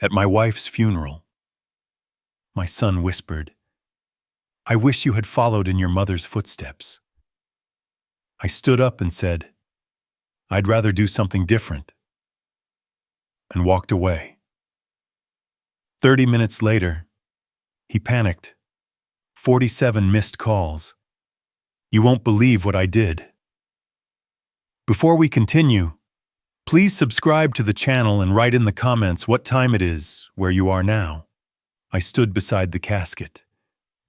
At my wife's funeral, my son whispered, "I wish you had followed in your mother's footsteps." I stood up and said, "I'd rather do something different," and walked away. 30 minutes later, he panicked. 47 missed calls. "You won't believe what I did." Before we continue, please subscribe to the channel and write in the comments what time it is where you are now. I stood beside the casket,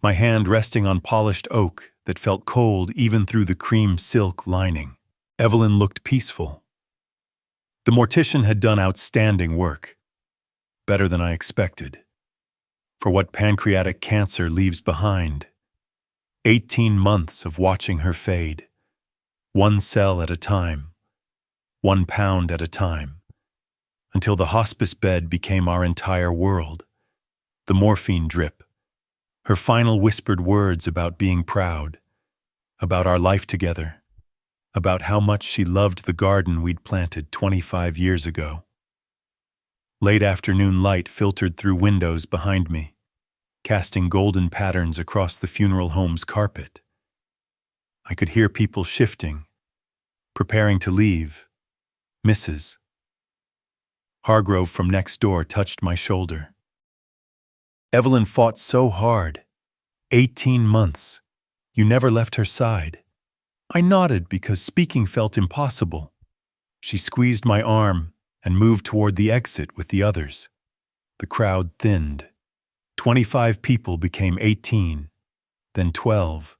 my hand resting on polished oak that felt cold even through the cream silk lining. Evelyn looked peaceful. The mortician had done outstanding work, better than I expected, for what pancreatic cancer leaves behind. 18 months of watching her fade, one cell at a time, 1 pound at a time, until the hospice bed became our entire world. The morphine drip, her final whispered words about being proud, about our life together, about how much she loved the garden we'd planted 25 years ago. Late afternoon light filtered through windows behind me, casting golden patterns across the funeral home's carpet. I could hear people shifting, preparing to leave. Mrs. Hargrove from next door touched my shoulder. "Evelyn fought so hard. 18 months. You never left her side." I nodded because speaking felt impossible. She squeezed my arm and moved toward the exit with the others. The crowd thinned. 25 people became 18, then 12,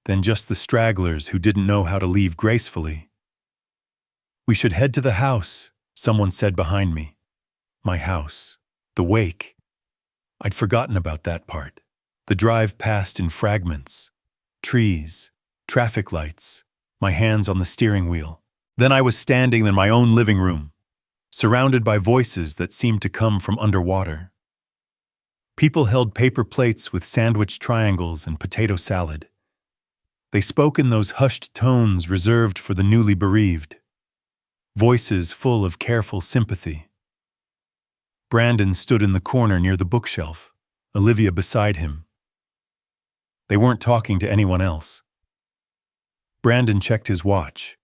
then just the stragglers who didn't know how to leave gracefully. "We should head to the house," someone said behind me. My house. The wake. I'd forgotten about that part. The drive passed in fragments. Trees, traffic lights, my hands on the steering wheel. Then I was standing in my own living room, surrounded by voices that seemed to come from underwater. People held paper plates with sandwich triangles and potato salad. They spoke in those hushed tones reserved for the newly bereaved. Voices full of careful sympathy. Brandon stood in the corner near the bookshelf, Olivia beside him. They weren't talking to anyone else. Brandon checked his watch,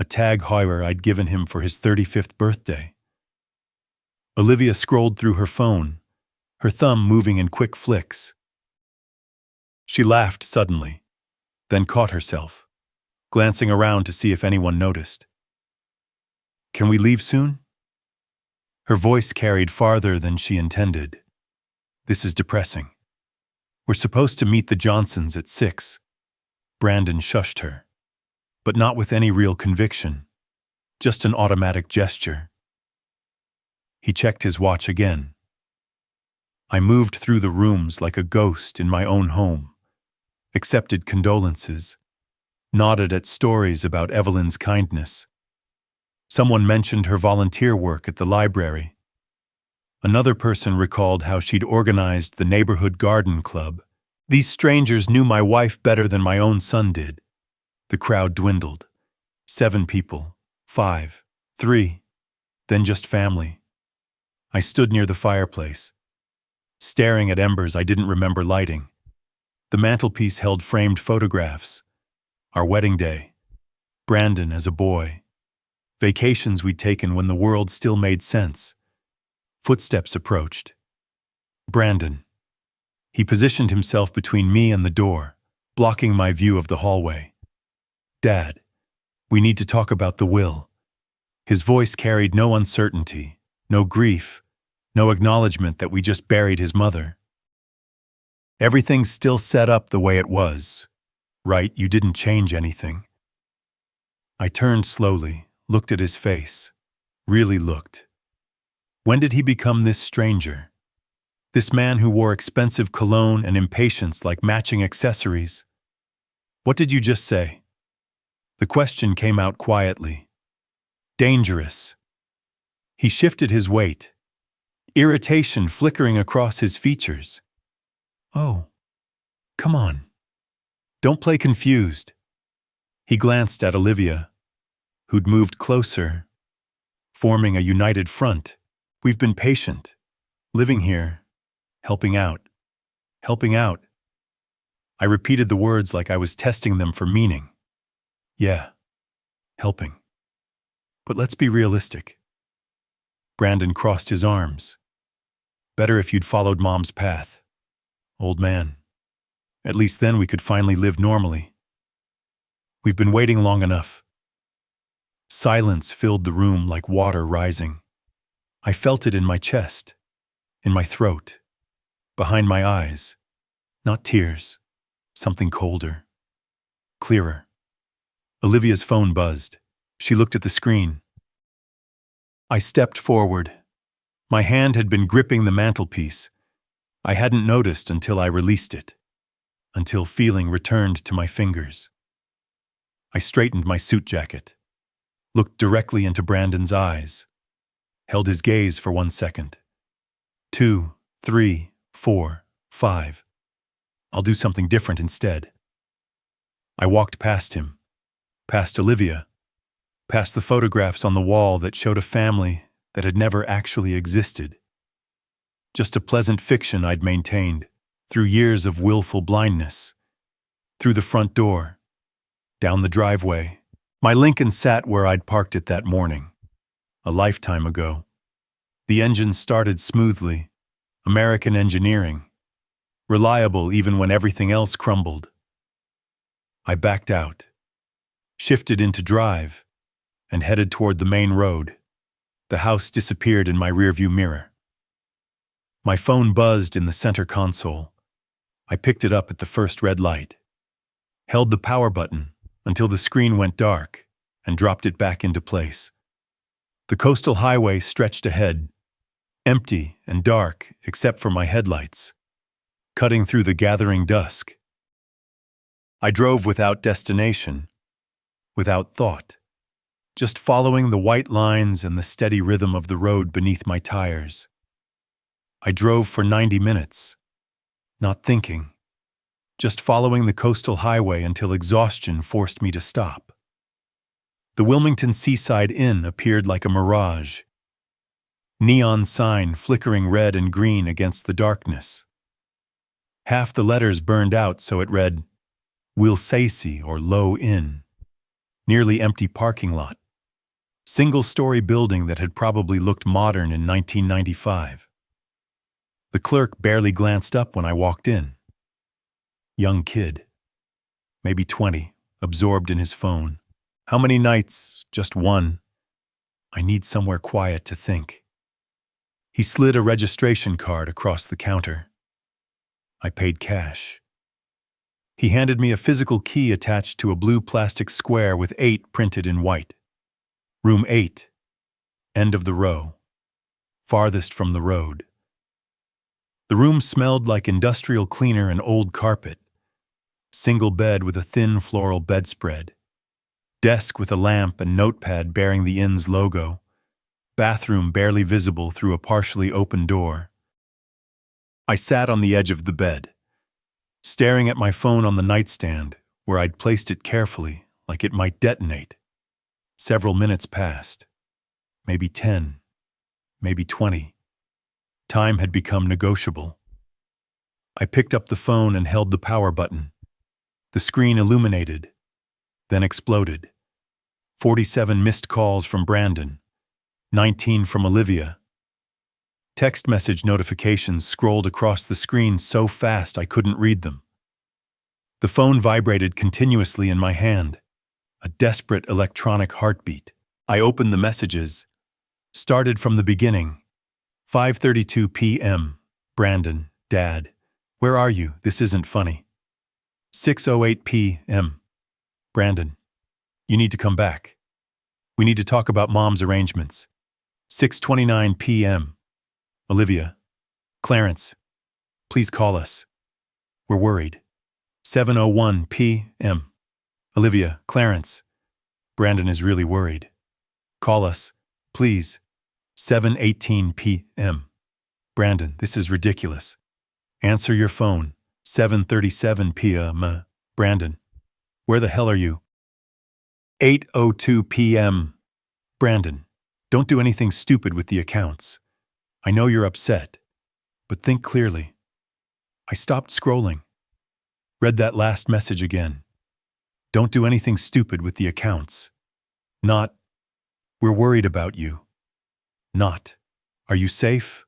a Tag Heuer I'd given him for his 35th birthday. Olivia scrolled through her phone, her thumb moving in quick flicks. She laughed suddenly, then caught herself, glancing around to see if anyone noticed. "Can we leave soon?" Her voice carried farther than she intended. "This is depressing. We're supposed to meet the Johnsons at 6. Brandon shushed her, but not with any real conviction, just an automatic gesture. He checked his watch again. I moved through the rooms like a ghost in my own home, accepted condolences, nodded at stories about Evelyn's kindness. Someone mentioned her volunteer work at the library. Another person recalled how she'd organized the neighborhood garden club. These strangers knew my wife better than my own son did. The crowd dwindled. 7 people, 5, 3, then just family. I stood near the fireplace, staring at embers I didn't remember lighting. The mantelpiece held framed photographs. Our wedding day, Brandon as a boy, vacations we'd taken when the world still made sense. Footsteps approached. Brandon. He positioned himself between me and the door, blocking my view of the hallway. "Dad, we need to talk about the will." His voice carried no uncertainty, no grief, no acknowledgement that we just buried his mother. "Everything's still set up the way it was, right? You didn't change anything." I turned slowly, looked at his face, really looked. When did he become this stranger? This man who wore expensive cologne and impatience like matching accessories? "What did you just say?" The question came out quietly. "Dangerous." He shifted his weight, irritation flickering across his features. "Oh, come on. Don't play confused." He glanced at Olivia, who'd moved closer, forming a united front. We've been patient, living here, helping out, helping out. I repeated the words like I was testing them for meaning. Yeah, helping. But let's be realistic. Brandon crossed his arms. Better if you'd followed Mom's path, old man. At least then we could finally live normally. We've been waiting long enough. Silence filled the room like water rising. I felt it in my chest, in my throat, behind my eyes. Not tears, something colder, clearer. Olivia's phone buzzed. She looked at the screen. I stepped forward. My hand had been gripping the mantelpiece. I hadn't noticed until I released it, until feeling returned to my fingers. I straightened my suit jacket, looked directly into Brandon's eyes, held his gaze for 1 second. 2, 3, 4, 5. I'll do something different instead. I walked past him, past Olivia, past the photographs on the wall that showed a family that had never actually existed. Just a pleasant fiction I'd maintained through years of willful blindness. Through the front door, down the driveway. My Lincoln sat where I'd parked it that morning, a lifetime ago. The engine started smoothly, American engineering, reliable even when everything else crumbled. I backed out, shifted into drive, and headed toward the main road. The house disappeared in my rearview mirror. My phone buzzed in the center console. I picked it up at the first red light, held the power button until the screen went dark, and dropped it back into place. The coastal highway stretched ahead, empty and dark except for my headlights, cutting through the gathering dusk. I drove without destination, without thought, just following the white lines and the steady rhythm of the road beneath my tires. I drove for 90 minutes, not thinking, just following the coastal highway until exhaustion forced me to stop. The Wilmington Seaside Inn appeared like a mirage, neon sign flickering red and green against the darkness. Half the letters burned out so it read, Wilsacey or Low Inn. Nearly empty parking lot. Single-story building that had probably looked modern in 1995. The clerk barely glanced up when I walked in. Young kid, maybe 20, absorbed in his phone. How many nights? Just one. I need somewhere quiet to think. He slid a registration card across the counter. I paid cash. He handed me a physical key attached to a blue plastic square with 8 printed in white. Room 8. End of the row. Farthest from the road. The room smelled like industrial cleaner and old carpet. Single bed with a thin floral bedspread. Desk with a lamp and notepad bearing the inn's logo. Bathroom barely visible through a partially open door. I sat on the edge of the bed, staring at my phone on the nightstand where I'd placed it carefully like it might detonate. Several minutes passed. Maybe 10. Maybe 20. Time had become negotiable. I picked up the phone and held the power button. The screen illuminated, then exploded. 47 missed calls from Brandon, 19 from Olivia. Text message notifications scrolled across the screen so fast I couldn't read them. The phone vibrated continuously in my hand, a desperate electronic heartbeat. I opened the messages, started from the beginning. 5:32 p.m. Brandon, Dad, where are you? This isn't funny. 6:08 p.m. Brandon, you need to come back. We need to talk about Mom's arrangements. 6:29 p.m. Olivia, Clarence, please call us. We're worried. 7:01 p.m. Olivia, Clarence, Brandon is really worried. Call us, please. 7:18 p.m. Brandon, this is ridiculous. Answer your phone. 7:37 p.m. Brandon, where the hell are you? 8:02 p.m. Brandon, don't do anything stupid with the accounts. I know you're upset, but think clearly. I stopped scrolling. Read that last message again. Don't do anything stupid with the accounts. Not, we're worried about you. Not, are you safe?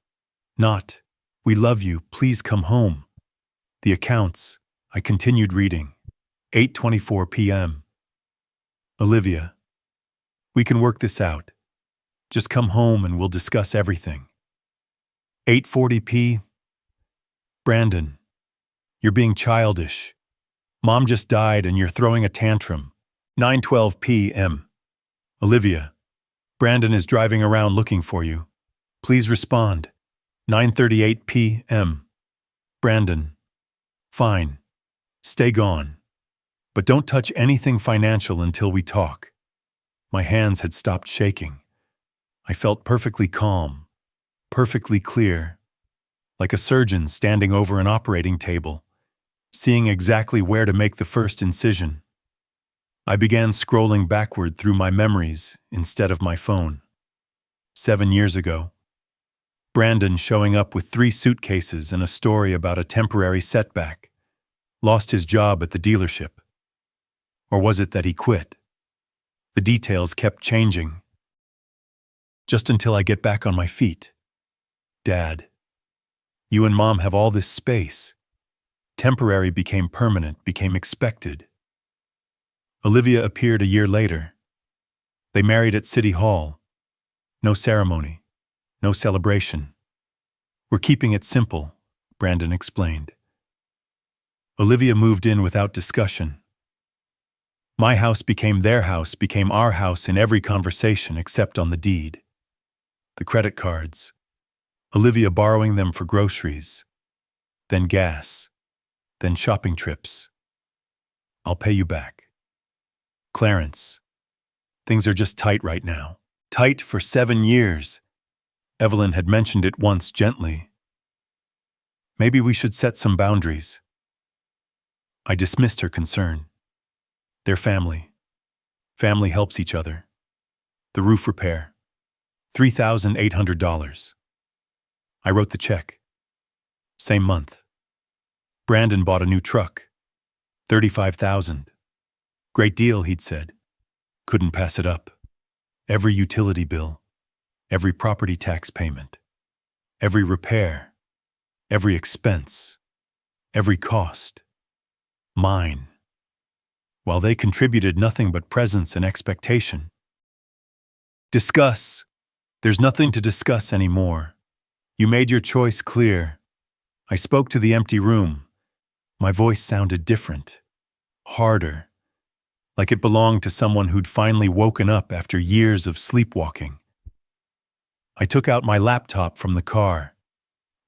Not, we love you, please come home. The accounts, I continued reading. 8:24 p.m. Olivia, we can work this out. Just come home and we'll discuss everything. 8:40 p. Brandon, you're being childish. Mom just died and you're throwing a tantrum. 9:12 p.m. Olivia, Brandon is driving around looking for you. Please respond. 9:38 p.m. Brandon, fine. Stay gone. But don't touch anything financial until we talk. My hands had stopped shaking. I felt perfectly calm, perfectly clear, like a surgeon standing over an operating table, seeing exactly where to make the first incision. I began scrolling backward through my memories instead of my phone. 7 years ago, Brandon showing up with 3 suitcases and a story about a temporary setback, lost his job at the dealership. Or was it that he quit? The details kept changing. Just until I get back on my feet. Dad, you and Mom have all this space. Temporary became permanent, became expected. Olivia appeared a year later. They married at City Hall. No ceremony, no celebration. We're keeping it simple, Brandon explained. Olivia moved in without discussion. My house became their house, became our house in every conversation except on the deed. The credit cards. Olivia borrowing them for groceries. Then gas. Then shopping trips. I'll pay you back. Clarence. Things are just tight right now. Tight for 7 years. Evelyn had mentioned it once gently. Maybe we should set some boundaries. I dismissed her concern. They're family. Family helps each other. The roof repair. $3,800. I wrote the check. Same month. Brandon bought a new truck. $35,000. Great deal, he'd said. Couldn't pass it up. Every utility bill. Every property tax payment. Every repair. Every expense. Every cost. Mine. While they contributed nothing but presence and expectation. Discuss. There's nothing to discuss anymore. You made your choice clear. I spoke to the empty room. My voice sounded different. Harder. Like it belonged to someone who'd finally woken up after years of sleepwalking. I took out my laptop from the car.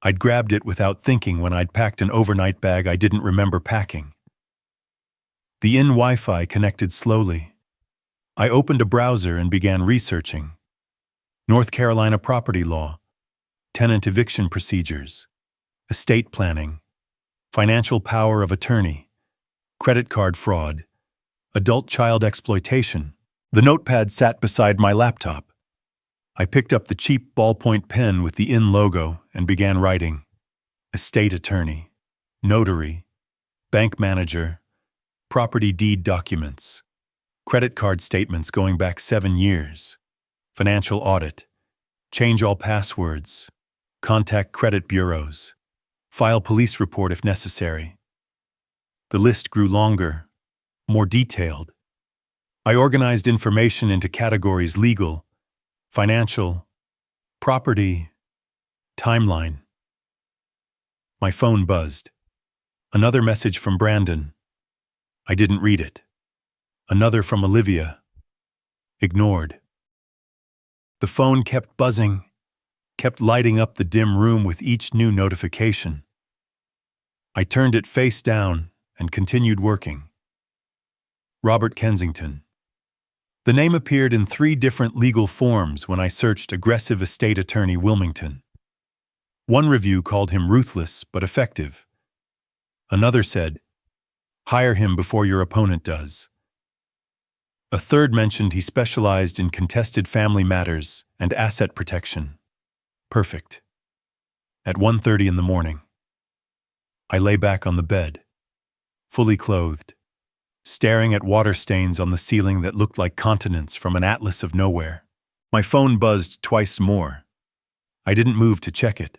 I'd grabbed it without thinking when I'd packed an overnight bag I didn't remember packing. The in Wi-Fi connected slowly. I opened a browser and began researching. North Carolina property law, tenant eviction procedures, estate planning, financial power of attorney, credit card fraud, adult child exploitation. The notepad sat beside my laptop. I picked up the cheap ballpoint pen with the in logo and began writing. Estate attorney, notary, bank manager, property deed documents, credit card statements going back 7 years, financial audit, change all passwords, contact credit bureaus, file police report if necessary. The list grew longer, more detailed. I organized information into categories: legal, financial, property, timeline. My phone buzzed. Another message from Brandon. I didn't read it. Another from Olivia. Ignored. The phone kept buzzing, kept lighting up the dim room with each new notification. I turned it face down and continued working. Robert Kensington. The name appeared in 3 different legal forms when I searched aggressive estate attorney Wilmington. One review called him ruthless but effective. Another said, hire him before your opponent does. A third mentioned he specialized in contested family matters and asset protection. Perfect. At 1:30 in the morning, I lay back on the bed, fully clothed, staring at water stains on the ceiling that looked like continents from an atlas of nowhere. My phone buzzed twice more. I didn't move to check it.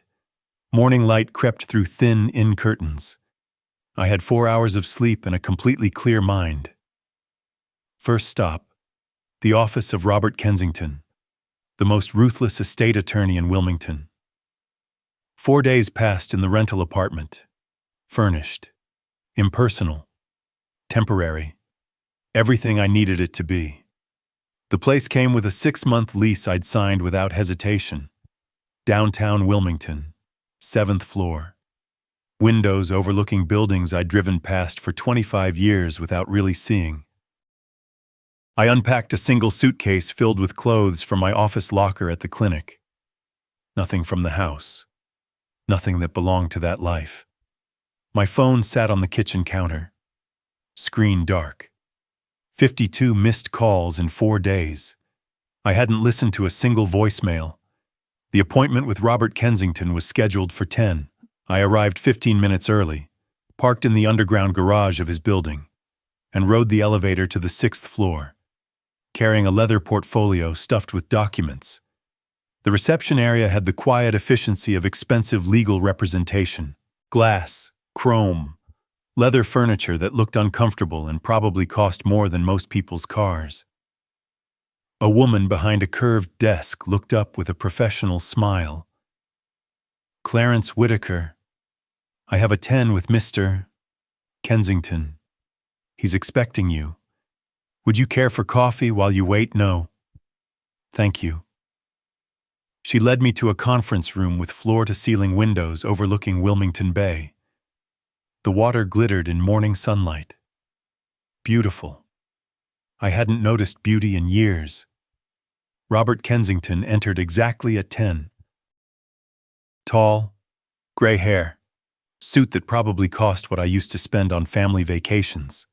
Morning light crept through thin curtains. I had 4 hours of sleep and a completely clear mind. First stop, the office of Robert Kensington, the most ruthless estate attorney in Wilmington. 4 days passed in the rental apartment. Furnished, impersonal, temporary, everything I needed it to be. The place came with a 6-month lease I'd signed without hesitation. Downtown Wilmington, 7th floor. Windows overlooking buildings I'd driven past for 25 years without really seeing. I unpacked a single suitcase filled with clothes from my office locker at the clinic. Nothing from the house. Nothing that belonged to that life. My phone sat on the kitchen counter. Screen dark. 52 missed calls in 4 days. I hadn't listened to a single voicemail. The appointment with Robert Kensington was scheduled for 10. I arrived 15 minutes early, parked in the underground garage of his building, and rode the elevator to the 6th floor, carrying a leather portfolio stuffed with documents. The reception area had the quiet efficiency of expensive legal representation. Glass, chrome, leather furniture that looked uncomfortable and probably cost more than most people's cars. A woman behind a curved desk looked up with a professional smile. "Clarence Whitaker, I have a 10 with Mr. Kensington. He's expecting you. Would you care for coffee while you wait?" "No. Thank you." She led me to a conference room with floor-to-ceiling windows overlooking Wilmington Bay. The water glittered in morning sunlight. Beautiful. I hadn't noticed beauty in years. Robert Kensington entered exactly at 10. Tall, gray hair, suit that probably cost what I used to spend on family vacations.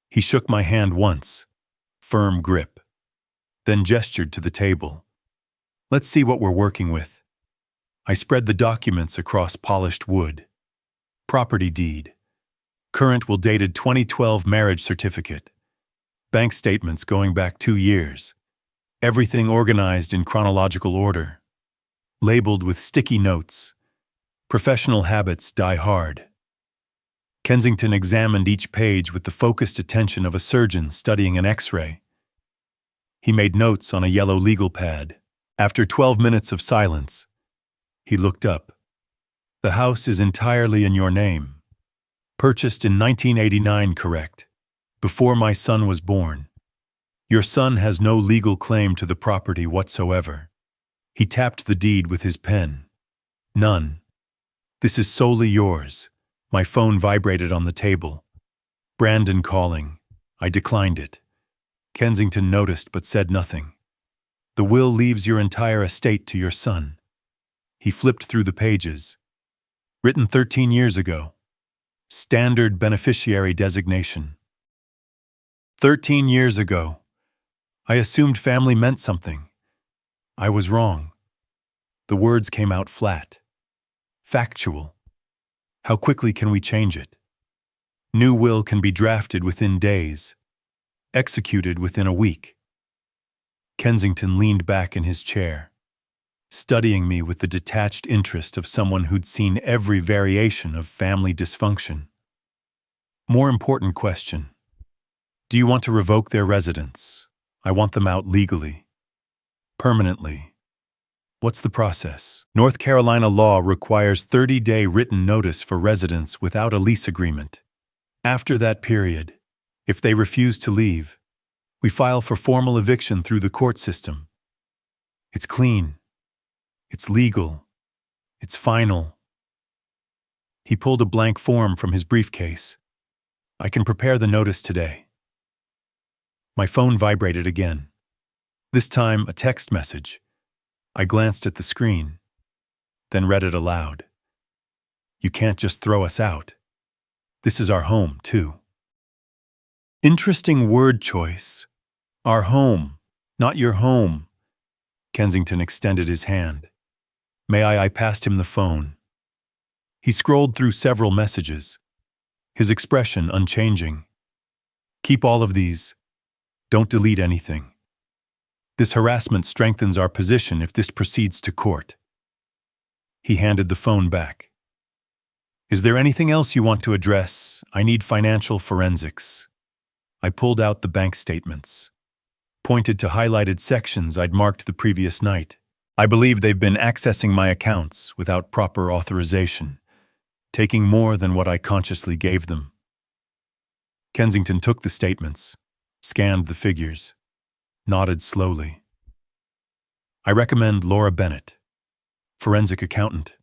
He shook my hand once, firm grip, then gestured to the table. "Let's see what we're working with." I spread the documents across polished wood. Property deed. Current will dated 2012 marriage certificate. Bank statements going back 2 years. Everything organized in chronological order. Labeled with sticky notes. Professional habits die hard. Kensington examined each page with the focused attention of a surgeon studying an X-ray. He made notes on a yellow legal pad. After 12 minutes of silence, he looked up. "The house is entirely in your name. Purchased in 1989, correct? Before my son was born. Your son has no legal claim to the property whatsoever." He tapped the deed with his pen. "None. This is solely yours." My phone vibrated on the table. Brandon calling. I declined it. Kensington noticed but said nothing. "The will leaves your entire estate to your son." He flipped through the pages. "Written 13 years ago. Standard beneficiary designation." 13 years ago. I assumed family meant something. I was wrong. The words came out flat. Factual. How quickly can we change it? New will can be drafted within days. Executed within a week. Kensington leaned back in his chair, studying me with the detached interest of someone who'd seen every variation of family dysfunction. More important question. Do you want to revoke their residence? I want them out legally. Permanently. What's the process? North Carolina law requires 30-day written notice for residents without a lease agreement. After that period, if they refuse to leave, we file for formal eviction through the court system. It's clean. It's legal. It's final. He pulled a blank form from his briefcase. I can prepare the notice today. My phone vibrated again. This time, a text message. I glanced at the screen, then read it aloud. "You can't just throw us out. This is our home, too." Interesting word choice. Our home, not your home. Kensington extended his hand. I passed him the phone. He scrolled through several messages, his expression unchanging. Keep all of these. Don't delete anything. This harassment strengthens our position if this proceeds to court. He handed the phone back. Is there anything else you want to address? I need financial forensics. I pulled out the bank statements, pointed to highlighted sections I'd marked the previous night. I believe they've been accessing my accounts without proper authorization, taking more than what I consciously gave them. Kensington took the statements, scanned the figures, nodded slowly. I recommend Laura Bennett, forensic accountant.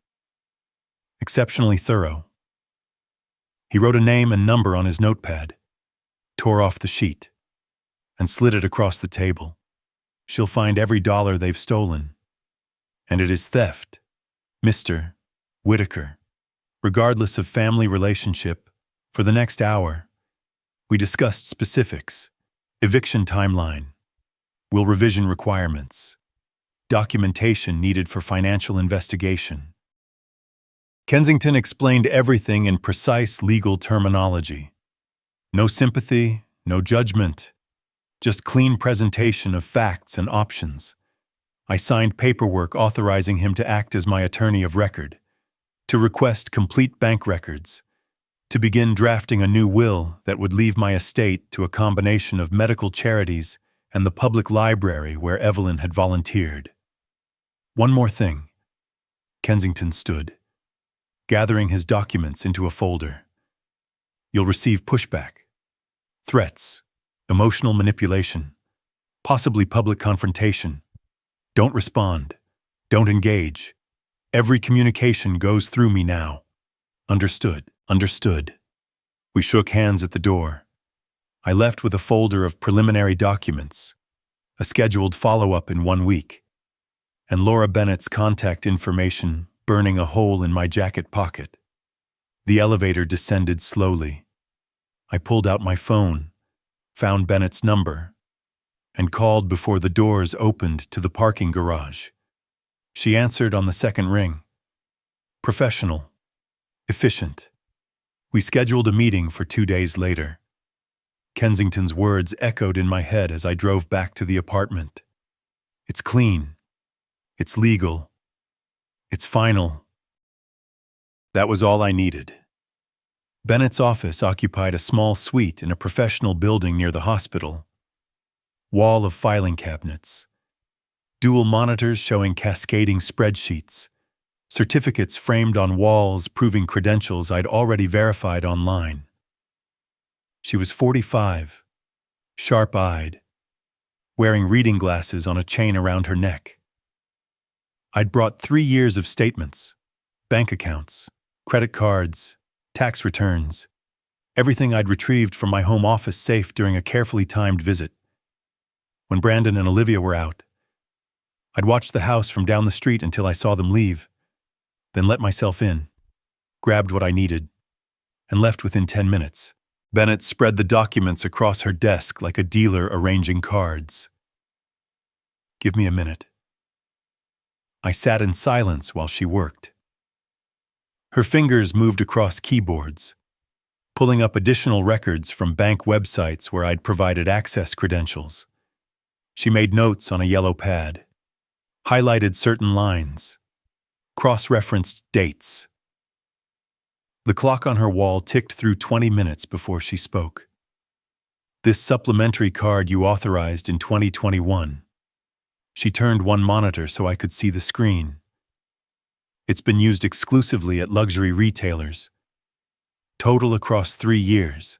Exceptionally thorough. He wrote a name and number on his notepad, tore off the sheet, and slid it across the table. She'll find every dollar they've stolen. And it is theft, Mr. Whitaker. Regardless of family relationship, for the next hour, we discussed specifics, eviction timeline, will revision requirements, documentation needed for financial investigation. Kensington explained everything in precise legal terminology. No sympathy, no judgment, just clean presentation of facts and options. I signed paperwork authorizing him to act as my attorney of record, to request complete bank records, to begin drafting a new will that would leave my estate to a combination of medical charities and the public library where Evelyn had volunteered. One more thing. Kensington stood, gathering his documents into a folder. You'll receive pushback, threats, emotional manipulation, possibly public confrontation. Don't respond. Don't engage. Every communication goes through me now. Understood. Understood. We shook hands at the door. I left with a folder of preliminary documents, a scheduled follow-up in 1 week, and Laura Bennett's contact information burning a hole in my jacket pocket. The elevator descended slowly. I pulled out my phone, found Bennett's number, and called before the doors opened to the parking garage. She answered on the second ring. Professional. Efficient. We scheduled a meeting for 2 days later. Kensington's words echoed in my head as I drove back to the apartment. It's clean. It's legal. It's final. That was all I needed. Bennett's office occupied a small suite in a professional building near the hospital. Wall of filing cabinets. Dual monitors showing cascading spreadsheets. Certificates framed on walls proving credentials I'd already verified online. She was 45, sharp-eyed, wearing reading glasses on a chain around her neck. I'd brought 3 years of statements, bank accounts, credit cards, tax returns, everything I'd retrieved from my home office safe during a carefully timed visit. When Brandon and Olivia were out, I'd watched the house from down the street until I saw them leave, then let myself in, grabbed what I needed, and left within 10 minutes. Bennett spread the documents across her desk like a dealer arranging cards. Give me a minute. I sat in silence while she worked. Her fingers moved across keyboards, pulling up additional records from bank websites where I'd provided access credentials. She made notes on a yellow pad, highlighted certain lines, cross-referenced dates. The clock on her wall ticked through 20 minutes before she spoke. This supplementary card you authorized in 2021. She turned one monitor so I could see the screen. It's been used exclusively at luxury retailers. Total across 3 years,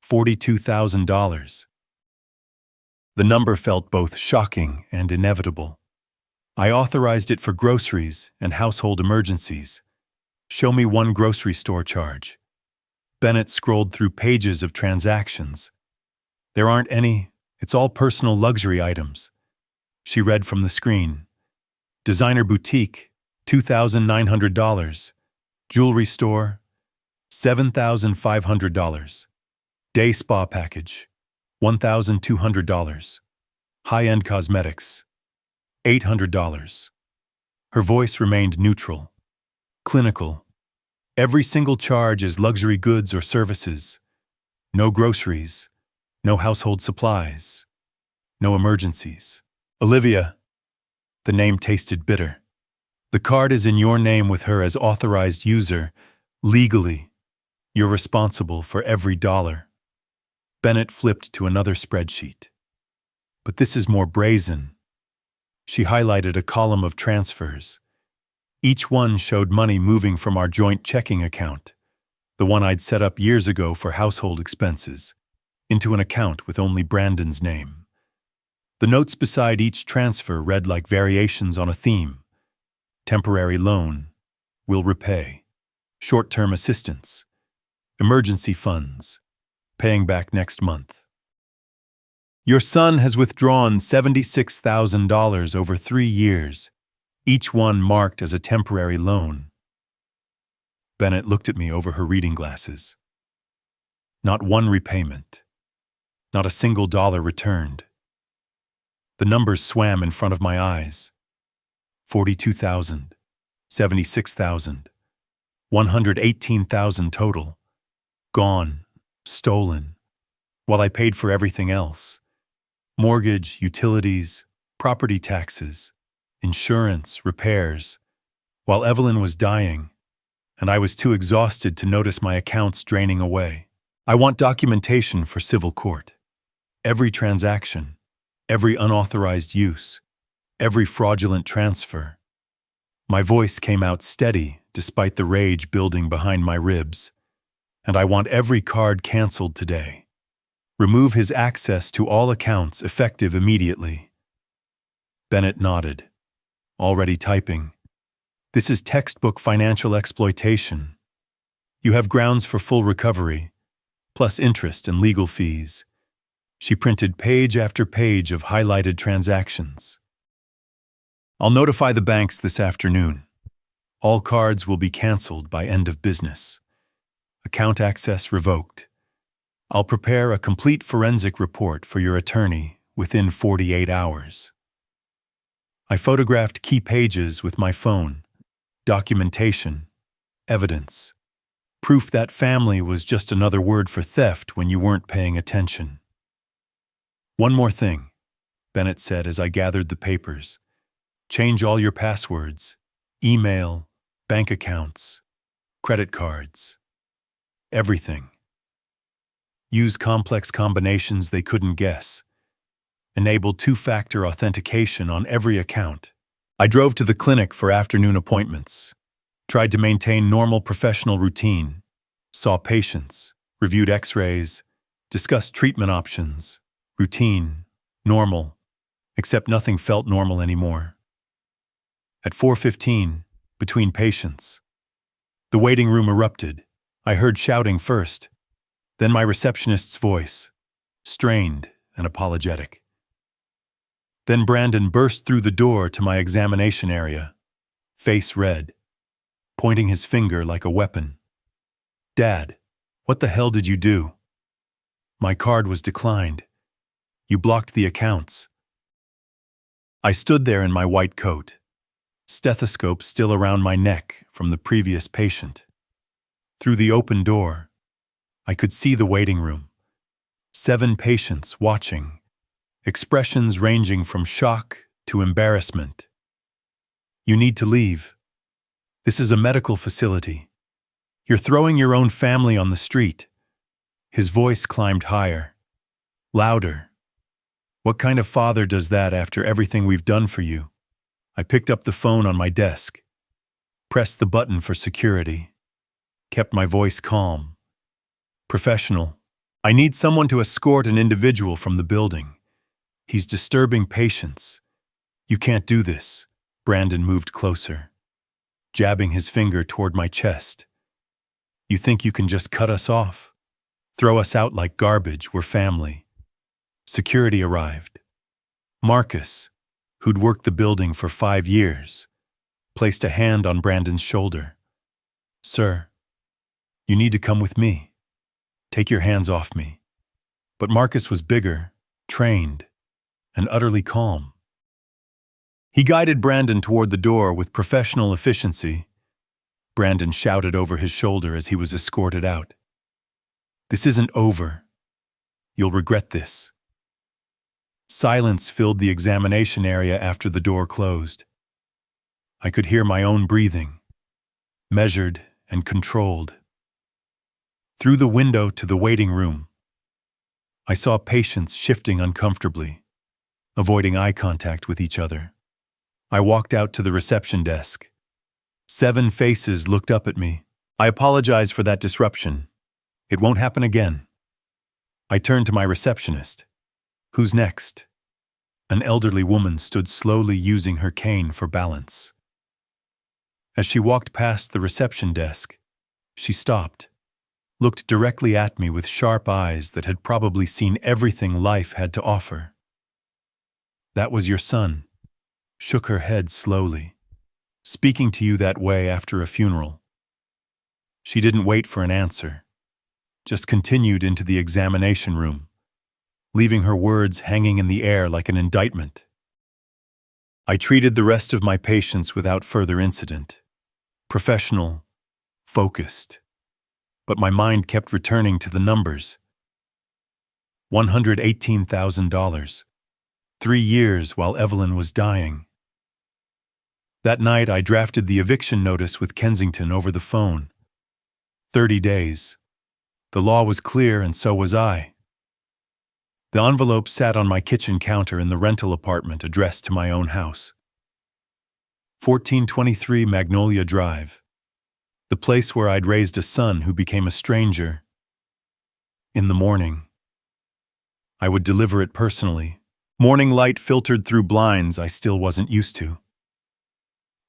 $42,000. The number felt both shocking and inevitable. I authorized it for groceries and household emergencies. Show me one grocery store charge. Bennett scrolled through pages of transactions. There aren't any. It's all personal luxury items. She read from the screen. Designer boutique, $2,900. Jewelry store, $7,500. Day spa package, $1,200. High-end cosmetics, $800. Her voice remained neutral, clinical. Every single charge is luxury goods or services. No groceries, no household supplies, no emergencies. Olivia, the name tasted bitter. The card is in your name with her as authorized user. Legally, you're responsible for every dollar. Bennett flipped to another spreadsheet. But this is more brazen. She highlighted a column of transfers. Each one showed money moving from our joint checking account, the one I'd set up years ago for household expenses, into an account with only Brandon's name. The notes beside each transfer read like variations on a theme. Temporary loan, will repay. Short-term assistance, emergency funds, paying back next month. Your son has withdrawn $76,000 over 3 years, each one marked as a temporary loan. Bennett looked at me over her reading glasses. Not one repayment. Not a single dollar returned. The numbers swam in front of my eyes. 42,000, 76,000, 118,000 total. Gone, stolen, while I paid for everything else. Mortgage, utilities, property taxes, insurance, repairs, while Evelyn was dying, and I was too exhausted to notice my accounts draining away. I want documentation for civil court. Every transaction, every unauthorized use, every fraudulent transfer. My voice came out steady despite the rage building behind my ribs. And I want every card canceled today. Remove his access to all accounts effective immediately. Bennett nodded, already typing. This is textbook financial exploitation. You have grounds for full recovery, plus interest and legal fees. She printed page after page of highlighted transactions. I'll notify the banks this afternoon. All cards will be canceled by end of business. Account access revoked. I'll prepare a complete forensic report for your attorney within 48 hours. I photographed key pages with my phone, documentation, evidence, proof that family was just another word for theft when you weren't paying attention. One more thing, Bennett said as I gathered the papers. Change all your passwords, email, bank accounts, credit cards, everything. Use complex combinations they couldn't guess. Enable two-factor authentication on every account. I drove to the clinic for afternoon appointments, tried to maintain normal professional routine, saw patients, reviewed x-rays, discussed treatment options, routine, normal, except nothing felt normal anymore. At 4:15, between patients, the waiting room erupted. I heard shouting first, then my receptionist's voice, strained and apologetic. Then Brandon burst through the door to my examination area, face red, pointing his finger like a weapon. Dad, what the hell did you do? My card was declined. You blocked the accounts. I stood there in my white coat, stethoscope still around my neck from the previous patient. Through the open door, I could see the waiting room. 7 patients watching, expressions ranging from shock to embarrassment. You need to leave. This is a medical facility. You're throwing your own family on the street. His voice climbed higher, louder. What kind of father does that after everything we've done for you? I picked up the phone on my desk, pressed the button for security, kept my voice calm. Professional. I need someone to escort an individual from the building. He's disturbing patients. You can't do this. Brandon moved closer, jabbing his finger toward my chest. You think you can just cut us off? Throw us out like garbage, we're family. Security arrived. Marcus, who'd worked the building for 5 years, placed a hand on Brandon's shoulder. Sir, you need to come with me. Take your hands off me. But Marcus was bigger, trained, and utterly calm. He guided Brandon toward the door with professional efficiency. Brandon shouted over his shoulder as he was escorted out. "This isn't over. You'll regret this." Silence filled the examination area after the door closed. I could hear my own breathing, measured and controlled. Through the window to the waiting room, I saw patients shifting uncomfortably, avoiding eye contact with each other. I walked out to the reception desk. 7 faces looked up at me. "I apologize for that disruption. It won't happen again." I turned to my receptionist. "Who's next?" An elderly woman stood slowly using her cane for balance. As she walked past the reception desk, she stopped, looked directly at me with sharp eyes that had probably seen everything life had to offer. "That was your son," shook her head slowly. "Speaking to you that way after a funeral." She didn't wait for an answer, just continued into the examination room, leaving her words hanging in the air like an indictment. I treated the rest of my patients without further incident. Professional, focused. But my mind kept returning to the numbers. $118,000. 3 years while Evelyn was dying. That night I drafted the eviction notice with Kensington over the phone. 30 days. The law was clear and so was I. The envelope sat on my kitchen counter in the rental apartment addressed to my own house. 1423 Magnolia Drive. The place where I'd raised a son who became a stranger. In the morning, I would deliver it personally. Morning light filtered through blinds I still wasn't used to.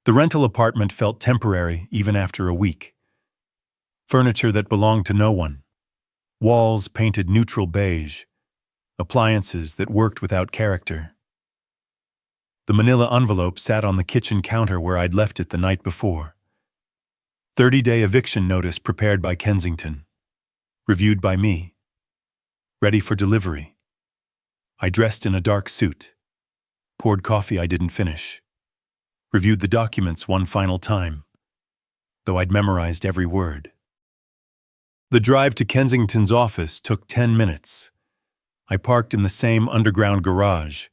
The rental apartment felt temporary even after a week. Furniture that belonged to no one. Walls painted neutral beige. Appliances that worked without character. The manila envelope sat on the kitchen counter where I'd left it the night before. 30-day eviction notice prepared by Kensington. Reviewed by me. Ready for delivery. I dressed in a dark suit. Poured coffee I didn't finish. Reviewed the documents one final time, though I'd memorized every word. The drive to Kensington's office took 10 minutes. I parked in the same underground garage,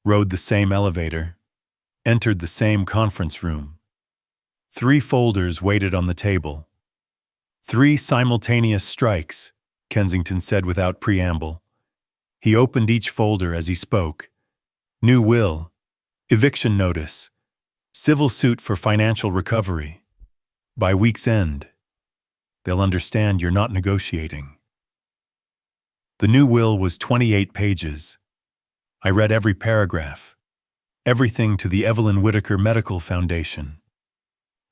rode the same elevator, entered the same conference room. 3 folders waited on the table. 3 simultaneous strikes, Kensington said without preamble. He opened each folder as he spoke. New will, eviction notice, civil suit for financial recovery. By week's end, they'll understand you're not negotiating. The new will was 28 pages. I read every paragraph. Everything to the Evelyn Whitaker Medical Foundation,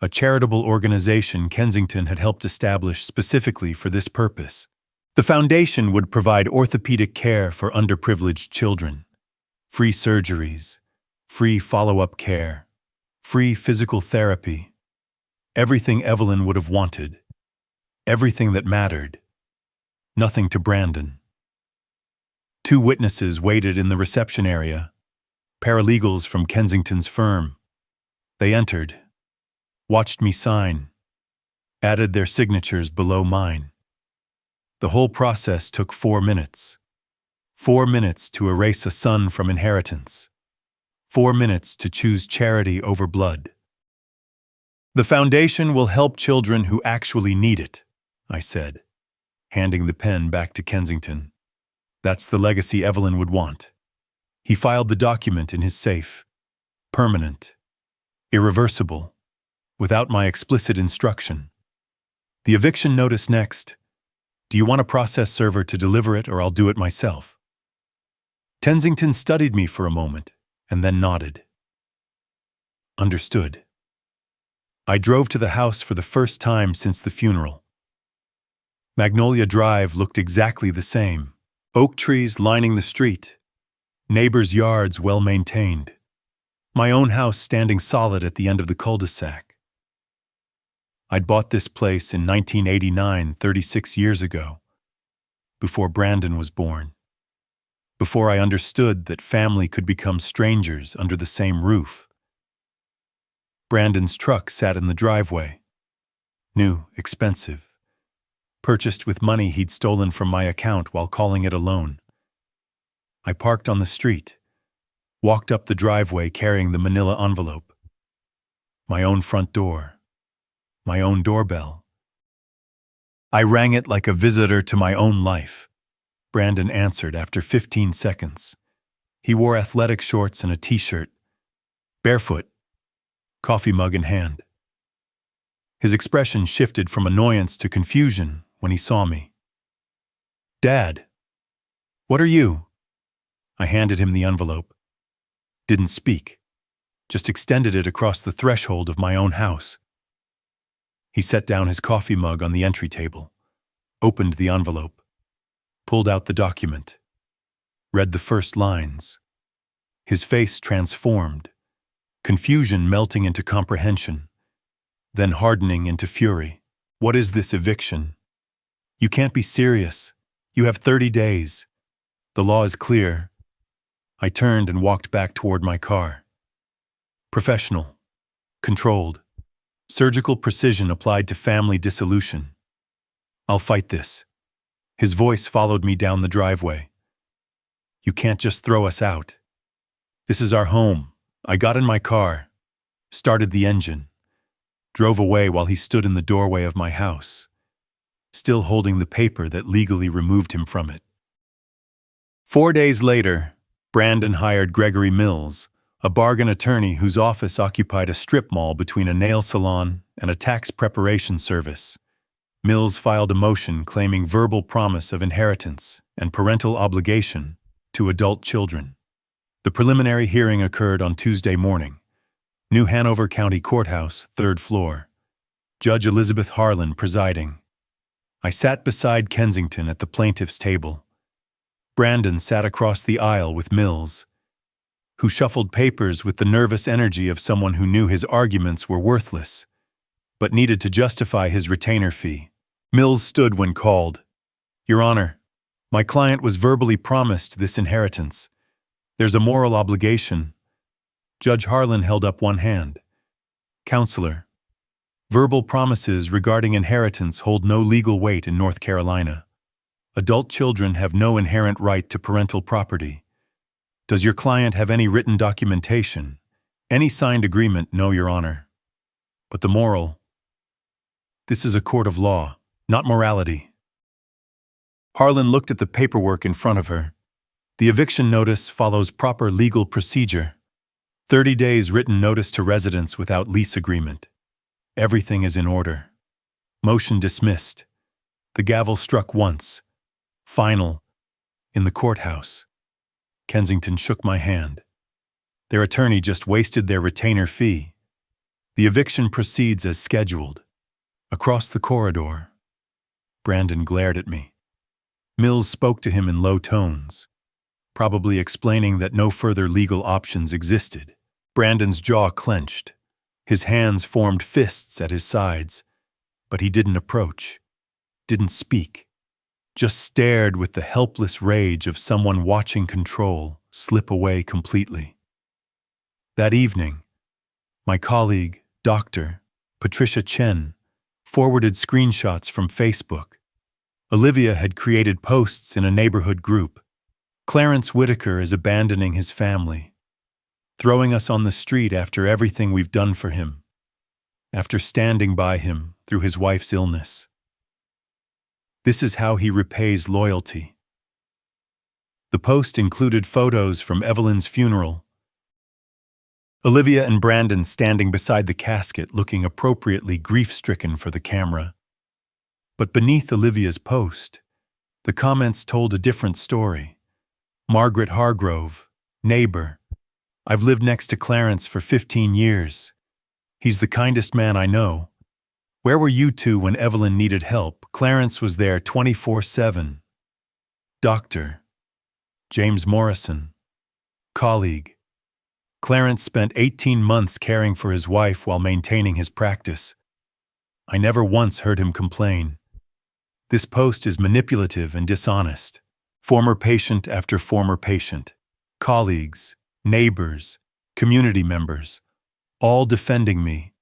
a charitable organization Kensington had helped establish specifically for this purpose. The foundation would provide orthopedic care for underprivileged children, free surgeries, free follow-up care, free physical therapy, everything Evelyn would have wanted, everything that mattered, nothing to Brandon. 2 witnesses waited in the reception area, paralegals from Kensington's firm. They entered, watched me sign, added their signatures below mine. The whole process took 4 minutes. 4 minutes to erase a son from inheritance. 4 minutes to choose charity over blood. The foundation will help children who actually need it, I said, handing the pen back to Kensington. That's the legacy Evelyn would want. He filed the document in his safe. Permanent. Irreversible. Without my explicit instruction. The eviction notice next. Do you want a process server to deliver it or I'll do it myself? Kensington studied me for a moment and then nodded. Understood. I drove to the house for the first time since the funeral. Magnolia Drive looked exactly the same. Oak trees lining the street. Neighbors' yards well maintained. My own house standing solid at the end of the cul-de-sac. I'd bought this place in 1989, 36 years ago, before Brandon was born, before I understood that family could become strangers under the same roof. Brandon's truck sat in the driveway. New, expensive. Purchased with money he'd stolen from my account while calling it a loan. I parked on the street, walked up the driveway carrying the manila envelope. My own front door. My own doorbell. I rang it like a visitor to my own life. Brandon answered after 15 seconds. He wore athletic shorts and a t-shirt, barefoot, coffee mug in hand. His expression shifted from annoyance to confusion when he saw me. "Dad, what are you?" I handed him the envelope. Didn't speak, just extended it across the threshold of my own house. He set down his coffee mug on the entry table, opened the envelope, pulled out the document, read the first lines. His face transformed, confusion melting into comprehension, then hardening into fury. "What is this eviction? You can't be serious. You have 30 days. The law is clear." I turned and walked back toward my car. Professional, controlled, surgical precision applied to family dissolution. "I'll fight this." His voice followed me down the driveway. "You can't just throw us out. This is our home." I got in my car, started the engine, drove away while he stood in the doorway of my house, still holding the paper that legally removed him from it. 4 days later, Brandon hired Gregory Mills, a bargain attorney whose office occupied a strip mall between a nail salon and a tax preparation service. Mills filed a motion claiming verbal promise of inheritance and parental obligation to adult children. The preliminary hearing occurred on Tuesday morning. New Hanover County Courthouse, 3rd floor. Judge Elizabeth Harlan presiding. I sat beside Kensington at the plaintiff's table. Brandon sat across the aisle with Mills, who shuffled papers with the nervous energy of someone who knew his arguments were worthless, but needed to justify his retainer fee. Mills stood when called. "Your Honor, my client was verbally promised this inheritance. There's a moral obligation." Judge Harlan held up one hand. "Counselor, verbal promises regarding inheritance hold no legal weight in North Carolina. Adult children have no inherent right to parental property. Does your client have any written documentation? Any signed agreement? No, Your Honor. But the moral? This is a court of law, not morality." Harlan looked at the paperwork in front of her. The eviction notice follows proper legal procedure. 30 days written notice to residents without lease agreement. Everything is in order. Motion dismissed. The gavel struck once. Final. In the courthouse. Kensington shook my hand. Their attorney just wasted their retainer fee. The eviction proceeds as scheduled. Across the corridor. Brandon glared at me. Mills spoke to him in low tones, probably explaining that no further legal options existed. Brandon's jaw clenched. His hands formed fists at his sides, but he didn't approach, didn't speak, just stared with the helpless rage of someone watching control slip away completely. That evening, my colleague, Dr. Patricia Chen, forwarded screenshots from Facebook. Olivia had created posts in a neighborhood group. "Clarence Whitaker is abandoning his family, throwing us on the street after everything we've done for him, after standing by him through his wife's illness. This is how he repays loyalty." The post included photos from Evelyn's funeral. Olivia and Brandon standing beside the casket looking appropriately grief-stricken for the camera. But beneath Olivia's post, the comments told a different story. Margaret Hargrove, neighbor. "I've lived next to Clarence for 15 years. He's the kindest man I know. Where were you two when Evelyn needed help? Clarence was there 24/7. Dr. James Morrison, colleague. Clarence spent 18 months caring for his wife while maintaining his practice. I never once heard him complain. This post is manipulative and dishonest. Former patient after former patient. Colleagues, neighbors, community members, all defending me,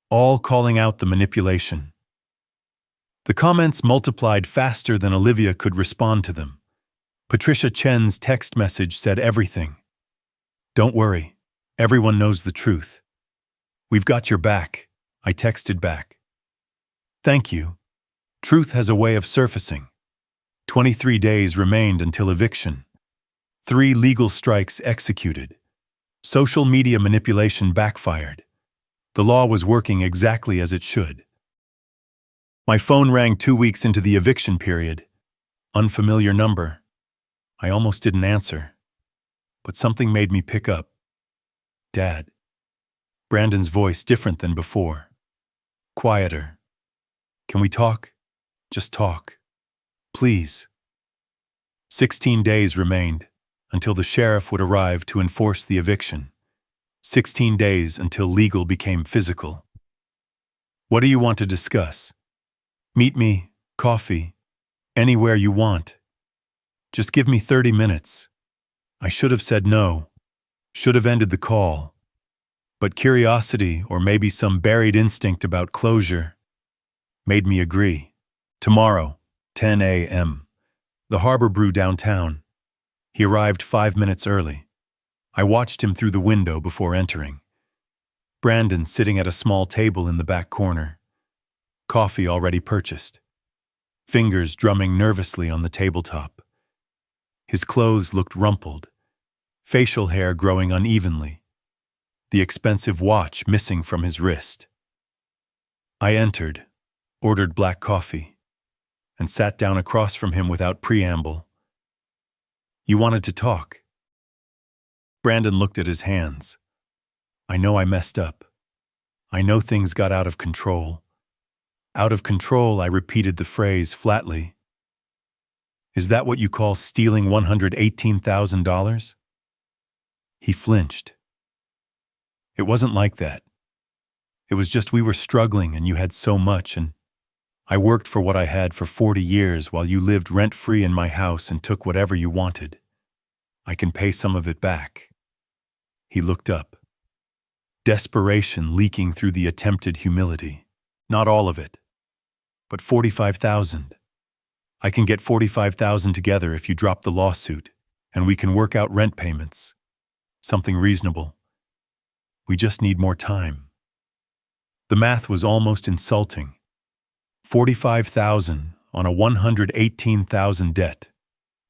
all calling out the manipulation. The comments multiplied faster than Olivia could respond to them. Patricia Chen's text message said everything. "Don't worry, everyone knows the truth. We've got your back," I texted back. "Thank you. Truth has a way of surfacing." 23 days remained until eviction. 3 legal strikes executed. Social media manipulation backfired. The law was working exactly as it should. My phone rang 2 weeks into the eviction period. Unfamiliar number. I almost didn't answer, but something made me pick up. "Dad." Brandon's voice different than before. Quieter. "Can we talk? Just talk. Please." 16 days remained until the sheriff would arrive to enforce the eviction. 16 days until legal became physical. "What do you want to discuss?" "Meet me, coffee, anywhere you want. Just give me 30 minutes. I should have said no, should have ended the call. But curiosity, or maybe some buried instinct about closure, made me agree. Tomorrow, 10 a.m. The Harbor Brew downtown. He arrived 5 minutes early. I watched him through the window before entering. Brandon sitting at a small table in the back corner. Coffee already purchased. Fingers drumming nervously on the tabletop. His clothes looked rumpled, facial hair growing unevenly, the expensive watch missing from his wrist. I entered, ordered black coffee, and sat down across from him without preamble. "You wanted to talk?" Brandon looked at his hands. "I know I messed up. I know things got out of control." Out of control, I repeated the phrase flatly. "Is that what you call stealing $118,000? He flinched. "It wasn't like that. It was just we were struggling and you had so much, and I worked for what I had for 40 years while you lived rent-free in my house and took whatever you wanted. I can pay some of it back." He looked up. Desperation leaking through the attempted humility. "Not all of it, but 45,000. I can get 45,000 together if you drop the lawsuit, and we can work out rent payments. Something reasonable. We just need more time." The math was almost insulting. 45,000 on a 118,000 debt.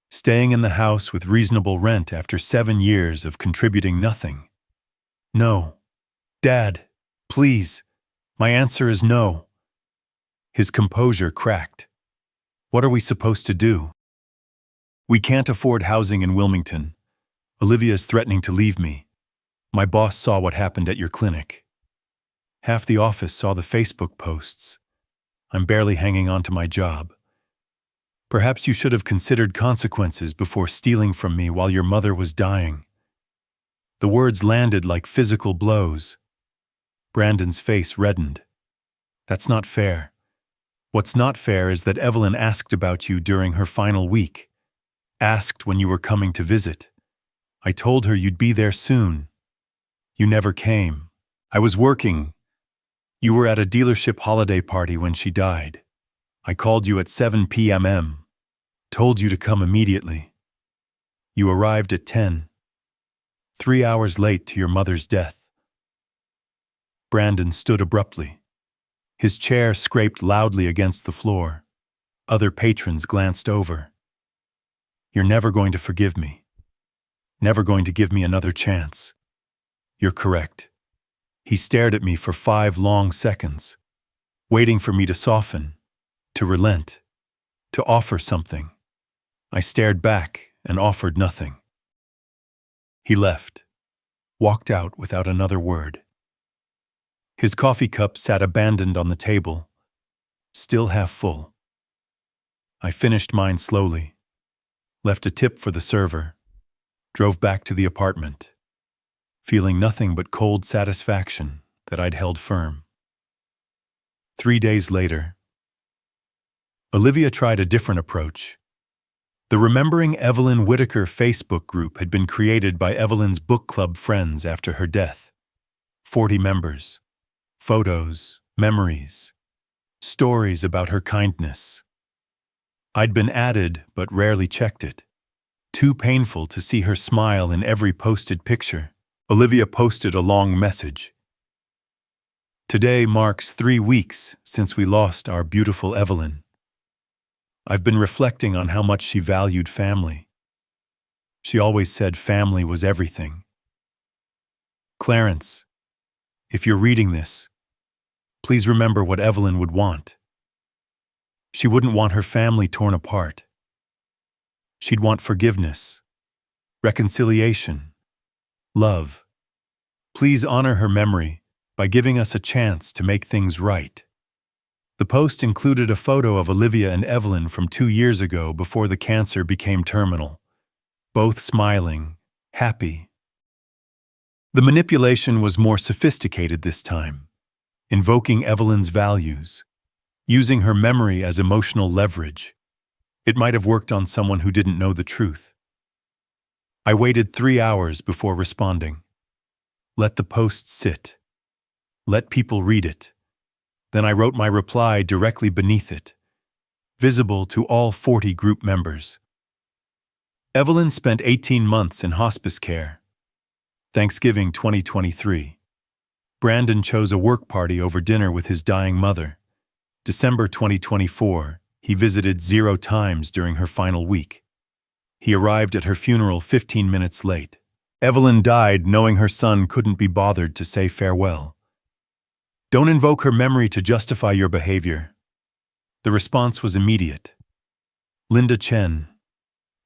Staying in the house with reasonable rent after 7 years of contributing nothing. "No. Dad, please. My answer is no." His composure cracked. "What are we supposed to do?" "We can't afford housing in Wilmington. Olivia is threatening to leave me. My boss saw what happened at your clinic. Half the office saw the Facebook posts. I'm barely hanging on to my job. Perhaps you should have considered consequences before stealing from me while your mother was dying." The words landed like physical blows. Brandon's face reddened. "That's not fair. What's not fair is that Evelyn asked about you during her final week. Asked when you were coming to visit. I told her you'd be there soon. You never came. I was working. You were at a dealership holiday party when she died. I called you at 7 p.m. Told you to come immediately. You arrived at 10. 3 hours late to your mother's death." Brandon stood abruptly. His chair scraped loudly against the floor. Other patrons glanced over. "You're never going to forgive me. Never going to give me another chance." "You're correct." He stared at me for 5 long seconds, waiting for me to soften, to relent, to offer something. I stared back and offered nothing. He left, walked out without another word. His coffee cup sat abandoned on the table, still half full. I finished mine slowly, left a tip for the server, drove back to the apartment, feeling nothing but cold satisfaction that I'd held firm. 3 days later, Olivia tried a different approach. The Remembering Evelyn Whitaker Facebook group had been created by Evelyn's book club friends after her death. 40 members. Photos, memories, stories about her kindness. I'd been added, but rarely checked it. Too painful to see her smile in every posted picture. Olivia posted a long message. Today marks 3 weeks since we lost our beautiful Evelyn. I've been reflecting on how much she valued family. She always said family was everything. Clarence, if you're reading this, please remember what Evelyn would want. She wouldn't want her family torn apart. She'd want forgiveness, reconciliation, love. Please honor her memory by giving us a chance to make things right. The post included a photo of Olivia and Evelyn from 2 years ago before the cancer became terminal, both smiling, happy. The manipulation was more sophisticated this time, invoking Evelyn's values, using her memory as emotional leverage. It might have worked on someone who didn't know the truth. I waited 3 hours before responding. Let the post sit. Let people read it. Then I wrote my reply directly beneath it, visible to all 40 group members. Evelyn spent 18 months in hospice care. Thanksgiving 2023. Brandon chose a work party over dinner with his dying mother. December 2024, he visited 0 times during her final week. He arrived at her funeral 15 minutes late. Evelyn died knowing her son couldn't be bothered to say farewell. Don't invoke her memory to justify your behavior. The response was immediate. Linda Chen,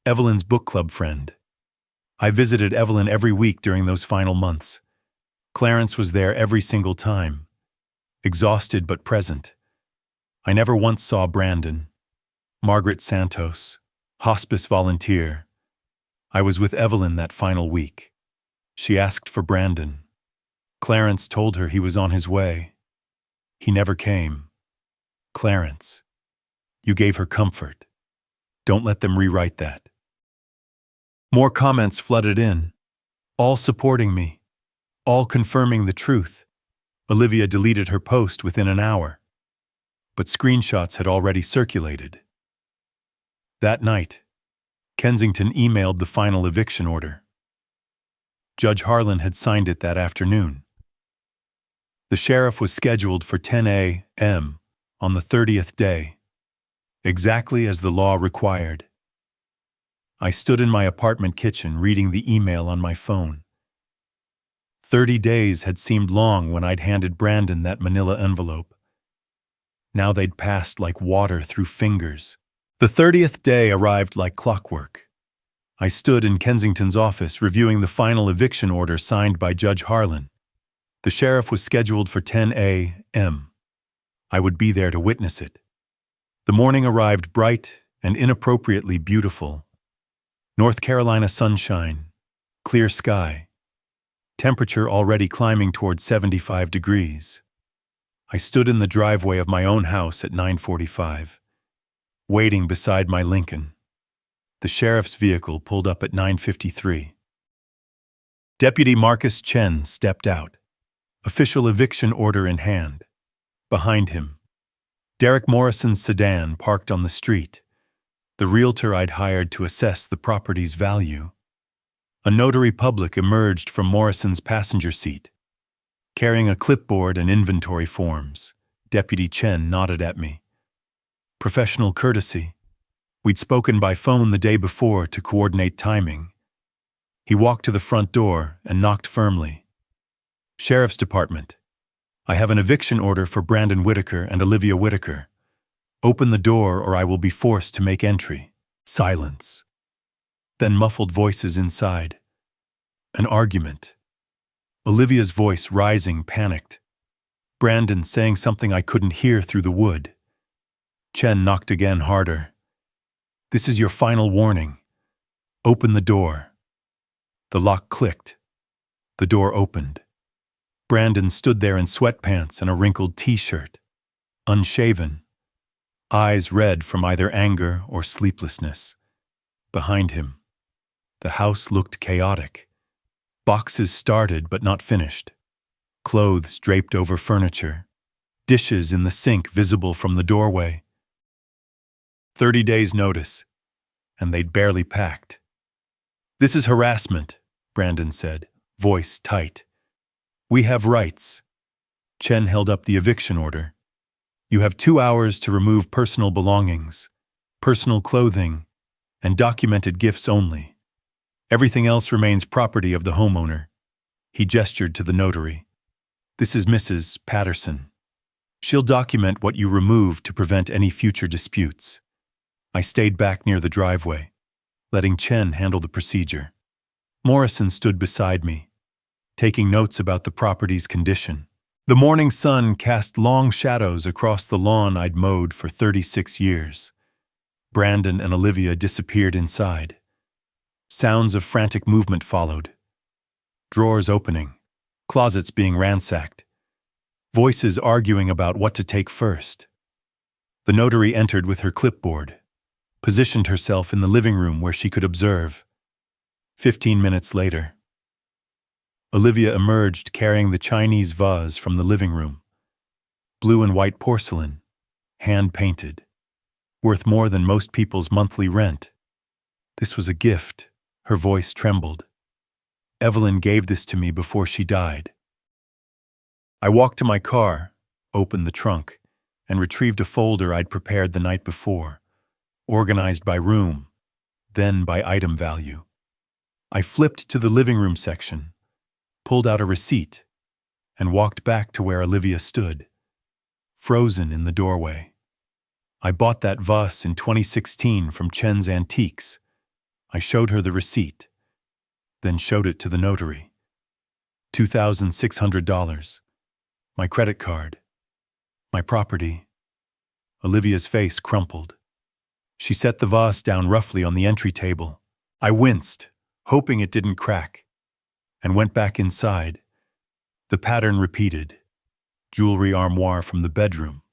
Evelyn's book club friend. I visited Evelyn every week during those final months. Clarence was there every single time, exhausted but present. I never once saw Brandon. Margaret Santos, hospice volunteer. I was with Evelyn that final week. She asked for Brandon. Clarence told her he was on his way. He never came. Clarence, you gave her comfort. Don't let them rewrite that. More comments flooded in, all supporting me, all confirming the truth. Olivia deleted her post within an hour, but screenshots had already circulated. That night, Kensington emailed the final eviction order. Judge Harlan had signed it that afternoon. The sheriff was scheduled for 10 a.m. on the 30th day, exactly as the law required. I stood in my apartment kitchen reading the email on my phone. 30 days had seemed long when I'd handed Brandon that manila envelope. Now they'd passed like water through fingers. The 30th day arrived like clockwork. I stood in Kensington's office reviewing the final eviction order signed by Judge Harlan. The sheriff was scheduled for 10 a.m. I would be there to witness it. The morning arrived bright and inappropriately beautiful. North Carolina sunshine, clear sky, temperature already climbing toward 75 degrees. I stood in the driveway of my own house at 9:45, waiting beside my Lincoln. The sheriff's vehicle pulled up at 9:53. Deputy Marcus Chen stepped out, official eviction order in hand. Behind him, Derek Morrison's sedan parked on the street, the realtor I'd hired to assess the property's value. A notary public emerged from Morrison's passenger seat, carrying a clipboard and inventory forms. Deputy Chen nodded at me. Professional courtesy. We'd spoken by phone the day before to coordinate timing. He walked to the front door and knocked firmly. Sheriff's Department. I have an eviction order for Brandon Whitaker and Olivia Whitaker. Open the door or I will be forced to make entry. Silence. Then muffled voices inside. An argument. Olivia's voice rising, panicked. Brandon saying something I couldn't hear through the wood. Chen knocked again, harder. This is your final warning. Open the door. The lock clicked. The door opened. Brandon stood there in sweatpants and a wrinkled t-shirt, unshaven, eyes red from either anger or sleeplessness. Behind him, the house looked chaotic. Boxes started but not finished. clothes draped over furniture, dishes in the sink visible from the doorway. 30 days' notice, and they'd barely packed. "This is harassment," Brandon said, voice tight. "We have rights." Chen held up the eviction order. "You have 2 hours to remove personal belongings, personal clothing, and documented gifts only. Everything else remains property of the homeowner." He gestured to the notary. "This is Mrs. Patterson. She'll document what you removed to prevent any future disputes." I stayed back near the driveway, letting Chen handle the procedure. Morrison stood beside me, taking notes about the property's condition. The morning sun cast long shadows across the lawn I'd mowed for 36 years. Brandon and Olivia disappeared inside. Sounds of frantic movement followed. Drawers opening, closets being ransacked, voices arguing about what to take first. The notary entered with her clipboard, positioned herself in the living room where she could observe. 15 minutes later, Olivia emerged carrying the Chinese vase from the living room. Blue and white porcelain, hand-painted, worth more than most people's monthly rent. "This was a gift," her voice trembled. "Evelyn gave this to me before she died." I walked to my car, opened the trunk, and retrieved a folder I'd prepared the night before, organized by room, then by item value. I flipped to the living room section, pulled out a receipt, and walked back to where Olivia stood, frozen in the doorway. "I bought that vase in 2016 from Chen's Antiques." I showed her the receipt, then showed it to the notary. $2,600. My credit card. My property. Olivia's face crumpled. She set the vase down roughly on the entry table. I winced, hoping it didn't crack, and went back inside. The pattern repeated. Jewelry armoire from the bedroom.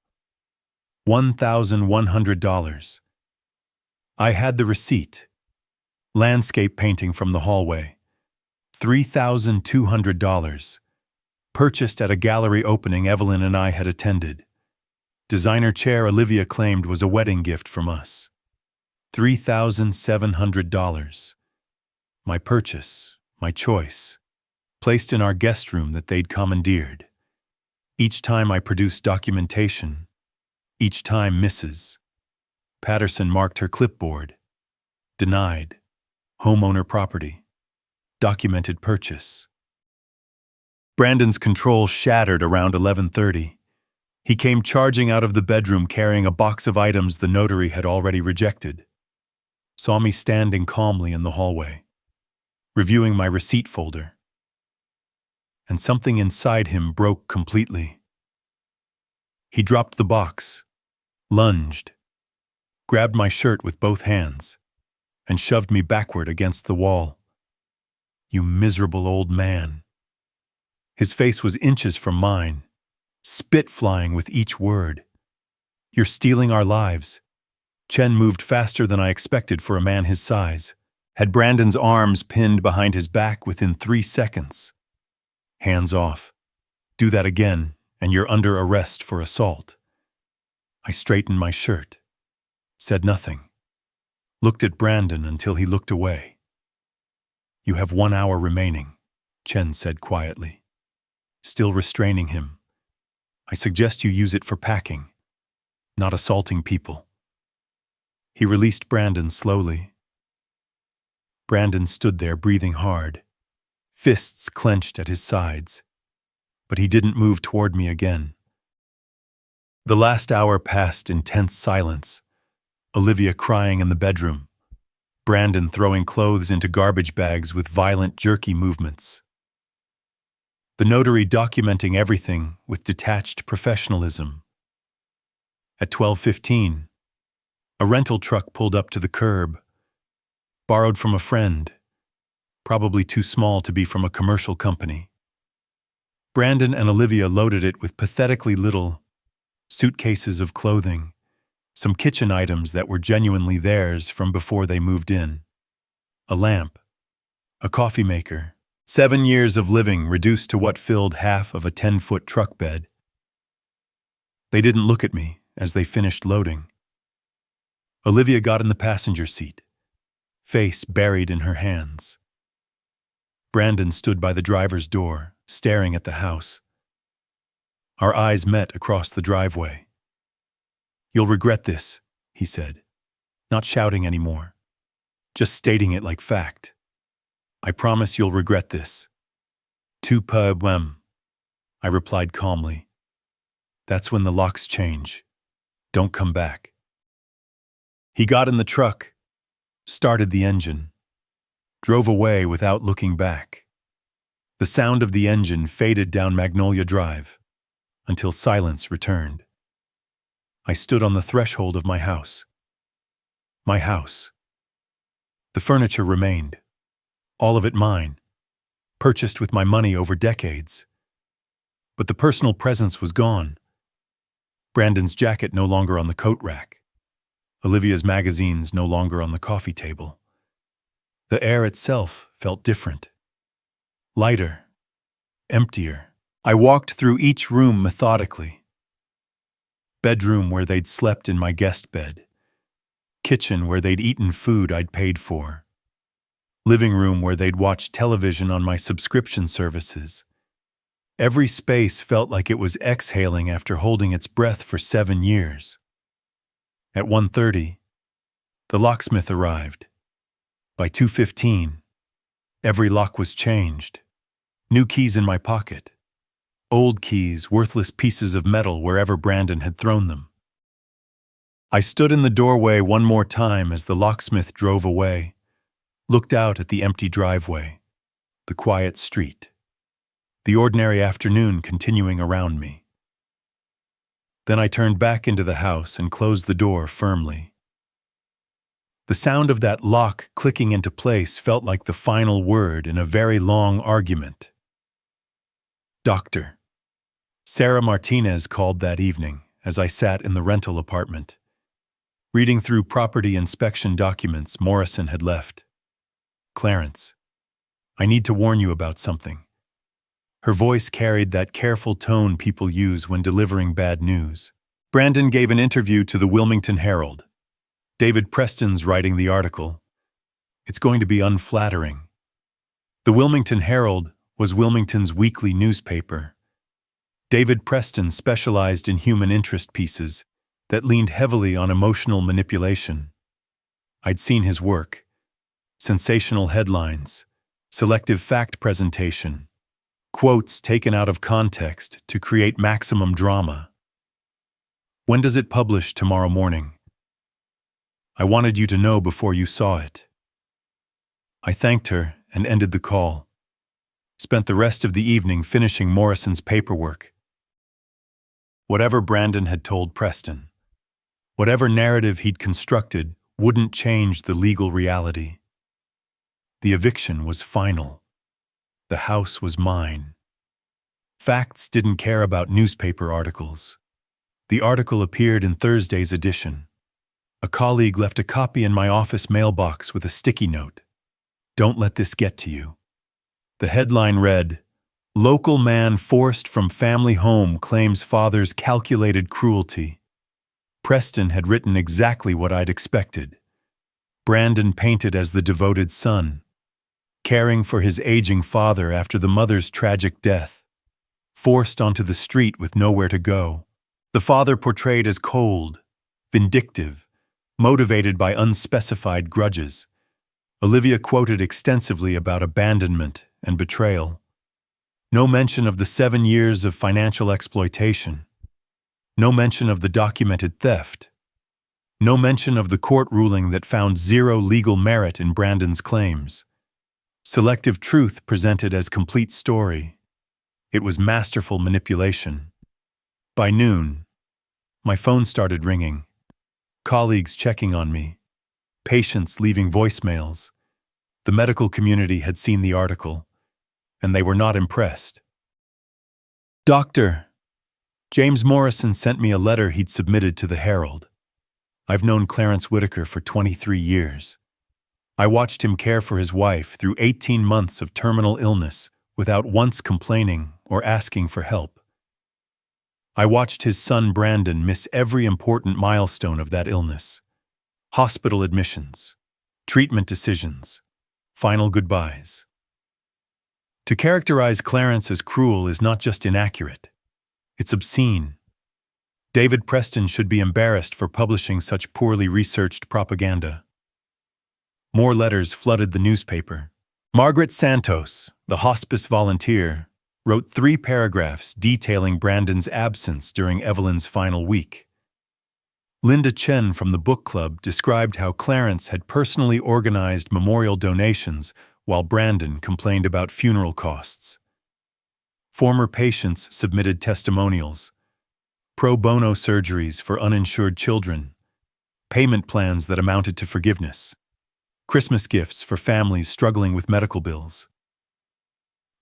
$1,100. I had the receipt. Landscape painting from the hallway. $3,200. Purchased at a gallery opening Evelyn and I had attended. Designer chair Olivia claimed was a wedding gift from us. $3,700. My purchase, my choice, placed in our guest room that they'd commandeered. Each time I produced documentation, each time Mrs. Patterson marked her clipboard. Denied. Homeowner property. Documented purchase. Brandon's control shattered around 11:30. He came charging out of the bedroom carrying a box of items the notary had already rejected. Saw me standing calmly in the hallway, reviewing my receipt folder. And something inside him broke completely. He dropped the box, lunged, grabbed my shirt with both hands, and shoved me backward against the wall. "You miserable old man." His face was inches from mine, spit flying with each word. "You're stealing our lives." Chen moved faster than I expected for a man his size, had Brandon's arms pinned behind his back within 3 seconds. "Hands off. Do that again, and you're under arrest for assault." I straightened my shirt, said nothing, looked at Brandon until he looked away. "You have 1 hour remaining," Chen said quietly, still restraining him. "I suggest you use it for packing, not assaulting people." He released Brandon slowly. Brandon stood there breathing hard, fists clenched at his sides, but he didn't move toward me again. The last hour passed in tense silence, Olivia crying in the bedroom, Brandon throwing clothes into garbage bags with violent, jerky movements. The notary documenting everything with detached professionalism. At 12:15, a rental truck pulled up to the curb, borrowed from a friend, probably too small to be from a commercial company. Brandon and Olivia loaded it with pathetically little suitcases of clothing, some kitchen items that were genuinely theirs from before they moved in. A lamp, a coffee maker, 7 years of living reduced to what filled half of a 10-foot truck bed. They didn't look at me as they finished loading. Olivia got in the passenger seat, face buried in her hands. Brandon stood by the driver's door, staring at the house. Our eyes met across the driveway. "You'll regret this," he said, not shouting anymore, just stating it like fact. "I promise you'll regret this." "Tu peux même," I replied calmly. "That's when the locks change. Don't come back." He got in the truck, started the engine, drove away without looking back. The sound of the engine faded down Magnolia Drive until silence returned. I stood on the threshold of my house. My house. The furniture remained, all of it mine, purchased with my money over decades. But the personal presence was gone. Brandon's jacket no longer on the coat rack. Olivia's magazines no longer on the coffee table. The air itself felt different. Lighter. Emptier. I walked through each room methodically. Bedroom where they'd slept in my guest bed. Kitchen where they'd eaten food I'd paid for. Living room where they'd watched television on my subscription services. Every space felt like it was exhaling after holding its breath for 7 years. At 1:30, the locksmith arrived. By 2:15, every lock was changed. New keys in my pocket. Old keys, worthless pieces of metal wherever Brandon had thrown them. I stood in the doorway one more time as the locksmith drove away, looked out at the empty driveway, the quiet street, the ordinary afternoon continuing around me. Then I turned back into the house and closed the door firmly. The sound of that lock clicking into place felt like the final word in a very long argument. Doctor. Sarah Martinez called that evening as I sat in the rental apartment, reading through property inspection documents Morrison had left. "Clarence, I need to warn you about something." Her voice carried that careful tone people use when delivering bad news. Brandon gave an interview to the Wilmington Herald. David Preston's writing the article. It's going to be unflattering. The Wilmington Herald was Wilmington's weekly newspaper. David Preston specialized in human interest pieces that leaned heavily on emotional manipulation. I'd seen his work. Sensational headlines, selective fact presentation, quotes taken out of context to create maximum drama. "When does it publish tomorrow morning?" "I wanted you to know before you saw it." I thanked her and ended the call. Spent the rest of the evening finishing Morrison's paperwork. Whatever Brandon had told Preston, whatever narrative he'd constructed wouldn't change the legal reality. The eviction was final. The house was mine. Facts didn't care about newspaper articles. The article appeared in Thursday's edition. A colleague left a copy in my office mailbox with a sticky note. "Don't let this get to you." The headline read, "Local man forced from family home claims father's calculated cruelty." Preston had written exactly what I'd expected. Brandon painted as the devoted son, caring for his aging father after the mother's tragic death, forced onto the street with nowhere to go. The father portrayed as cold, vindictive, motivated by unspecified grudges. Olivia quoted extensively about abandonment and betrayal. No mention of the 7 years of financial exploitation. No mention of the documented theft. No mention of the court ruling that found zero legal merit in Brandon's claims. Selective truth presented as complete story. It was masterful manipulation. By noon, my phone started ringing. Colleagues checking on me. Patients leaving voicemails. The medical community had seen the article, and they were not impressed. "Doctor, James Morrison sent me a letter he'd submitted to the Herald. I've known Clarence Whitaker for 23 years. I watched him care for his wife through 18 months of terminal illness without once complaining or asking for help. I watched his son Brandon miss every important milestone of that illness: hospital admissions, treatment decisions, final goodbyes. To characterize Clarence as cruel is not just inaccurate, it's obscene. David Preston should be embarrassed for publishing such poorly researched propaganda. More letters flooded the newspaper. Margaret Santos, the hospice volunteer, wrote 3 paragraphs detailing Brandon's absence during Evelyn's final week. Linda Chen from the book club described how Clarence had personally organized memorial donations while Brandon complained about funeral costs. Former patients submitted testimonials, pro bono surgeries for uninsured children, payment plans that amounted to forgiveness, Christmas gifts for families struggling with medical bills.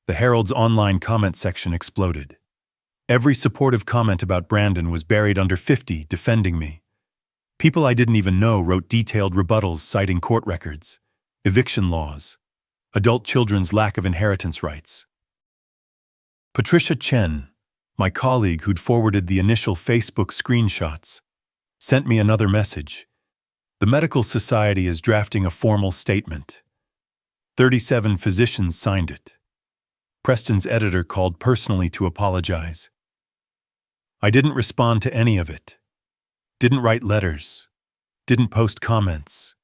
The Herald's online comment section exploded. Every supportive comment about Brandon was buried under 50 defending me. People I didn't even know wrote detailed rebuttals citing court records, eviction laws, adult children's lack of inheritance rights. Patricia Chen, my colleague who'd forwarded the initial Facebook screenshots, sent me another message. The Medical Society is drafting a formal statement. 37 physicians signed it. Preston's editor called personally to apologize. I didn't respond to any of it. Didn't write letters. Didn't post comments.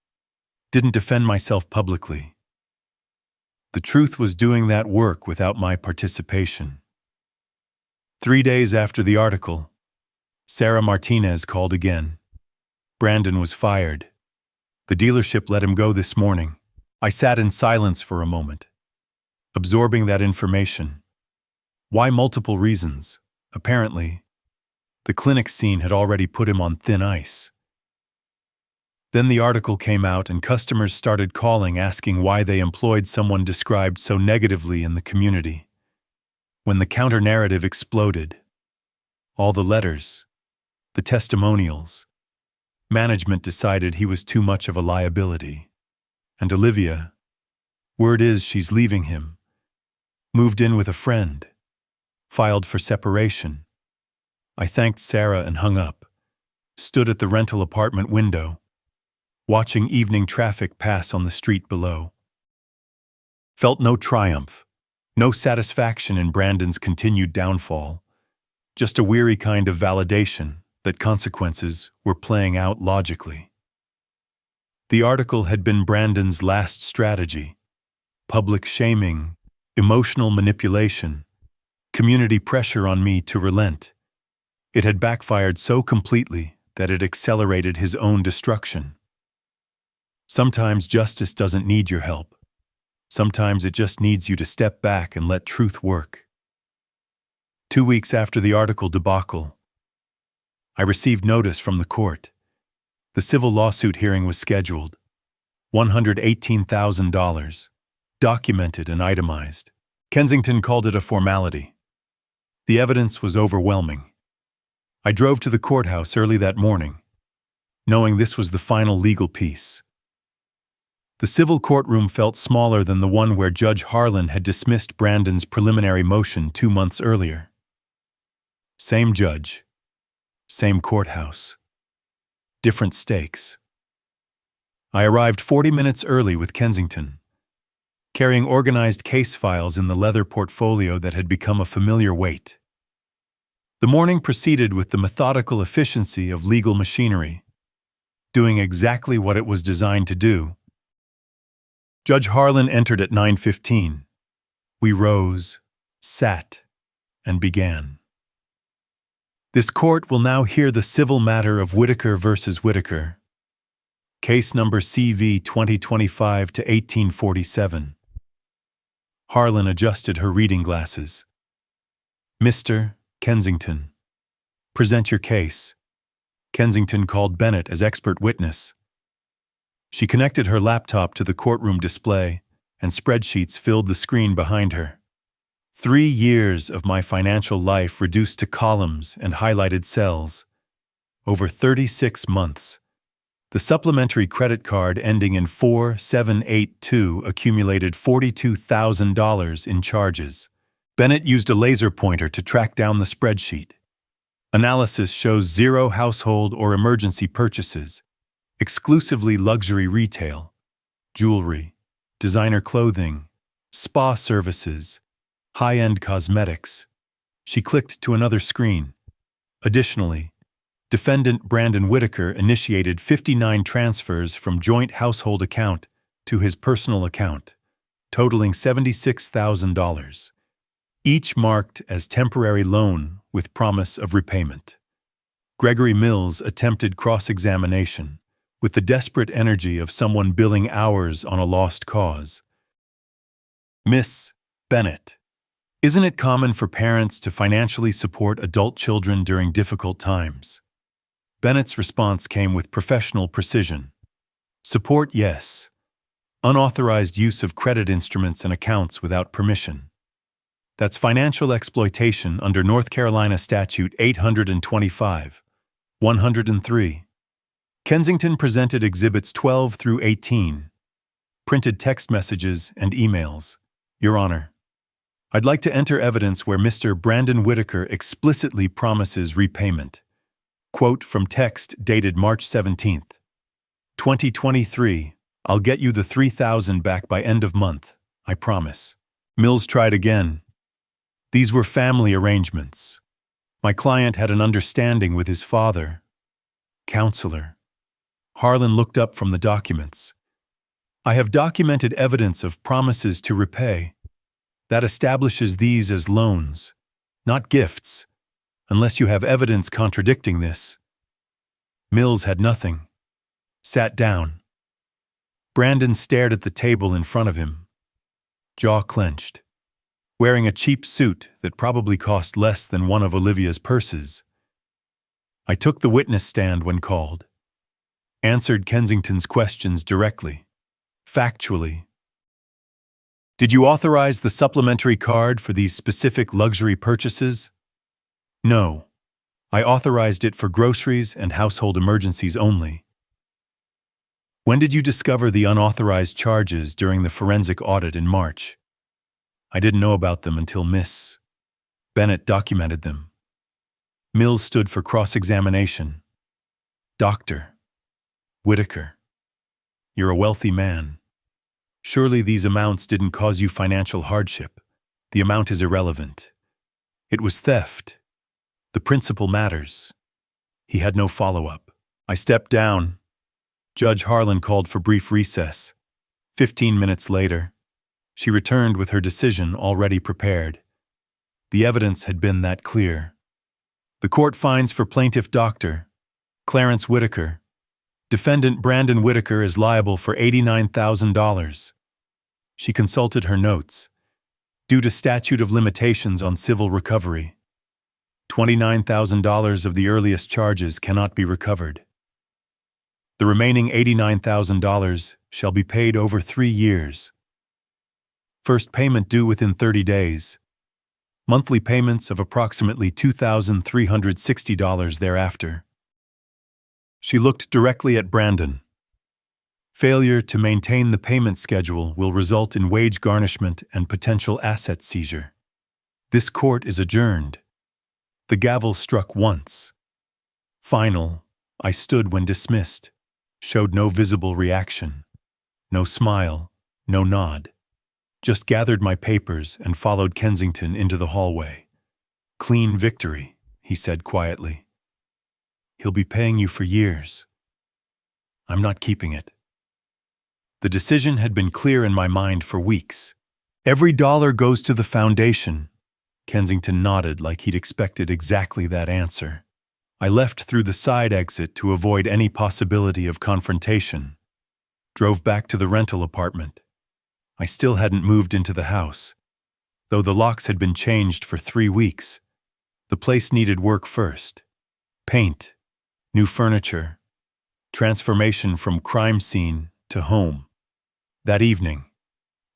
Didn't defend myself publicly. The truth was doing that work without my participation. 3 days after the article, Sarah Martinez called again. Brandon was fired. The dealership let him go this morning. I sat in silence for a moment, absorbing that information. Why multiple reasons? Apparently, the clinic scene had already put him on thin ice. Then the article came out and customers started calling asking why they employed someone described so negatively in the community. When the counter-narrative exploded, all the letters, the testimonials, management decided he was too much of a liability. And Olivia, word is she's leaving him, moved in with a friend, filed for separation. I thanked Sarah and hung up, stood at the rental apartment window, watching evening traffic pass on the street below. Felt no triumph, no satisfaction in Brandon's continued downfall, just a weary kind of validation that consequences were playing out logically. The article had been Brandon's last strategy: public shaming, emotional manipulation, community pressure on me to relent. It had backfired so completely that it accelerated his own destruction. Sometimes justice doesn't need your help. Sometimes it just needs you to step back and let truth work. 2 weeks after the article debacle, I received notice from the court. The civil lawsuit hearing was scheduled. $118,000, documented and itemized. Kensington called it a formality. The evidence was overwhelming. I drove to the courthouse early that morning, knowing this was the final legal piece. The civil courtroom felt smaller than the one where Judge Harlan had dismissed Brandon's preliminary motion 2 months earlier. Same judge, same courthouse, different stakes. I arrived 40 minutes early with Kensington, carrying organized case files in the leather portfolio that had become a familiar weight. The morning proceeded with the methodical efficiency of legal machinery, doing exactly what it was designed to do. Judge Harlan entered at 9:15. We rose, sat, and began. This court will now hear the civil matter of Whitaker versus Whitaker, case number CV 2025-1847. Harlan adjusted her reading glasses. Mr. Kensington, present your case. Kensington called Bennett as expert witness. She connected her laptop to the courtroom display, and spreadsheets filled the screen behind her. 3 years of my financial life reduced to columns and highlighted cells. Over 36 months. The supplementary credit card ending in 4782 accumulated $42,000 in charges. Bennett used a laser pointer to track down the spreadsheet. Analysis shows 0 household or emergency purchases, exclusively luxury retail, jewelry, designer clothing, spa services, high-end cosmetics. She clicked to another screen. Additionally, defendant Brandon Whitaker initiated 59 transfers from joint household account to his personal account, totaling $76,000, each marked as temporary loan with promise of repayment. Gregory Mills attempted cross-examination with the desperate energy of someone billing hours on a lost cause. Miss Bennett, isn't it common for parents to financially support adult children during difficult times? Bennett's response came with professional precision. Support, yes. Unauthorized use of credit instruments and accounts without permission. That's financial exploitation under North Carolina Statute 825, 103. Kensington presented Exhibits 12 through 18. Printed text messages and emails. Your Honor, I'd like to enter evidence where Mr. Brandon Whitaker explicitly promises repayment. Quote from text dated March 17, 2023, I'll get you the $3,000 back by end of month, I promise. Mills tried again. These were family arrangements. My client had an understanding with his father. Counselor. Harlan looked up from the documents. I have documented evidence of promises to repay. That establishes these as loans, not gifts, unless you have evidence contradicting this. Mills had nothing. Sat down. Brandon stared at the table in front of him, jaw clenched, wearing a cheap suit that probably cost less than one of Olivia's purses. I took the witness stand when called, answered Kensington's questions directly, factually. Did you authorize the supplementary card for these specific luxury purchases? No. I authorized it for groceries and household emergencies only. When did you discover the unauthorized charges during the forensic audit in March? I didn't know about them until Miss Bennett documented them. Mills stood for cross-examination. Dr. Whitaker, you're a wealthy man. Surely these amounts didn't cause you financial hardship. The amount is irrelevant. It was theft. The principle matters. He had no follow-up. I stepped down. Judge Harlan called for brief recess. 15 minutes later, she returned with her decision already prepared. The evidence had been that clear. The court finds for plaintiff Dr. Clarence Whitaker. Defendant Brandon Whitaker is liable for $89,000. She consulted her notes. Due to statute of limitations on civil recovery, $29,000 of the earliest charges cannot be recovered. The remaining $89,000 shall be paid over 3 years. First payment due within 30 days. Monthly payments of approximately $2,360 thereafter. She looked directly at Brandon. Failure to maintain the payment schedule will result in wage garnishment and potential asset seizure. This court is adjourned. The gavel struck once. Final, I stood when dismissed, showed no visible reaction, no smile, no nod. Just gathered my papers and followed Kensington into the hallway. Clean victory, he said quietly. He'll be paying you for years. I'm not keeping it. The decision had been clear in my mind for weeks. Every dollar goes to the foundation. Kensington nodded like he'd expected exactly that answer. I left through the side exit to avoid any possibility of confrontation. Drove back to the rental apartment. I still hadn't moved into the house. Though the locks had been changed for 3 weeks, the place needed work first. Paint, new furniture, transformation from crime scene to home. That evening,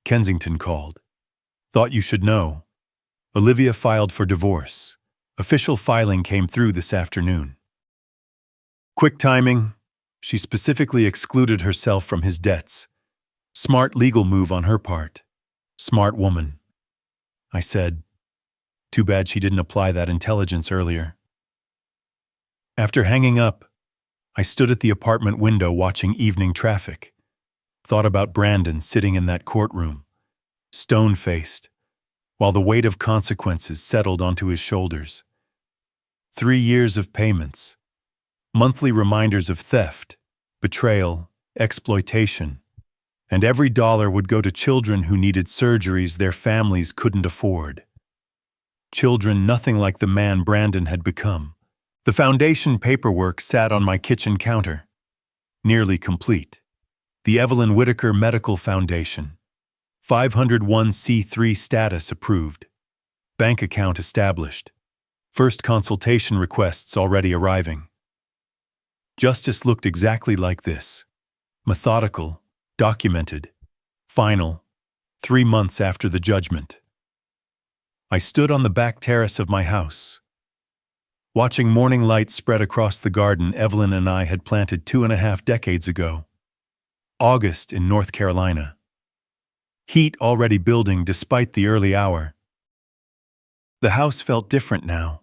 Kensington called. Thought you should know. Olivia filed for divorce. Official filing came through this afternoon. Quick timing, She specifically excluded herself from his debts. Smart legal move on her part. Smart woman. I said, too bad she didn't apply that intelligence earlier. After hanging up, I stood at the apartment window watching evening traffic. Thought about Brandon sitting in that courtroom, stone-faced, while the weight of consequences settled onto his shoulders. 3 years of payments, monthly reminders of theft, betrayal, exploitation, and every dollar would go to children who needed surgeries their families couldn't afford. Children nothing like the man Brandon had become. The foundation paperwork sat on my kitchen counter, nearly complete. The Evelyn Whitaker Medical Foundation, 501c3 status approved, bank account established, first consultation requests already arriving. Justice looked exactly like this: methodical, documented, final, 3 months after the judgment. I stood on the back terrace of my house, watching morning light spread across the garden Evelyn and I had planted 2.5 decades ago. August in North Carolina. Heat already building despite the early hour. The house felt different now.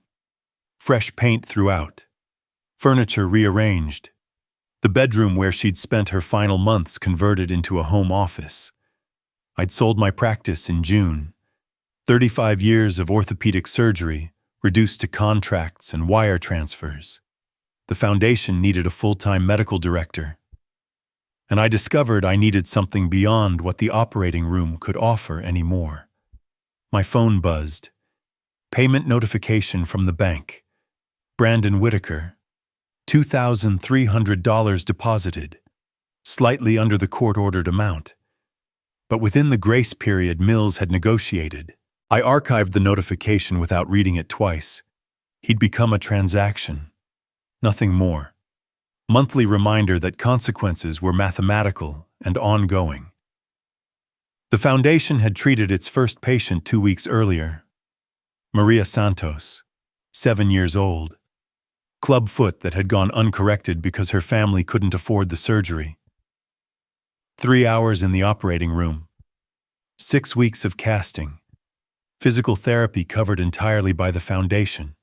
Fresh paint throughout. Furniture rearranged. The bedroom where she'd spent her final months converted into a home office. I'd sold my practice in June. 35 years of orthopedic surgery, reduced to contracts and wire transfers. The foundation needed a full-time medical director. And I discovered I needed something beyond what the operating room could offer anymore. My phone buzzed. Payment notification from the bank. Brandon Whitaker. $2,300 deposited. Slightly under the court-ordered amount. But within the grace period Mills had negotiated. I archived the notification without reading it twice. He'd become a transaction. Nothing more. Monthly reminder that consequences were mathematical and ongoing. The foundation had treated its first patient 2 weeks earlier. Maria Santos, 7 years old. Club foot that had gone uncorrected because her family couldn't afford the surgery. 3 hours in the operating room. 6 weeks of casting. Physical therapy covered entirely by the foundation.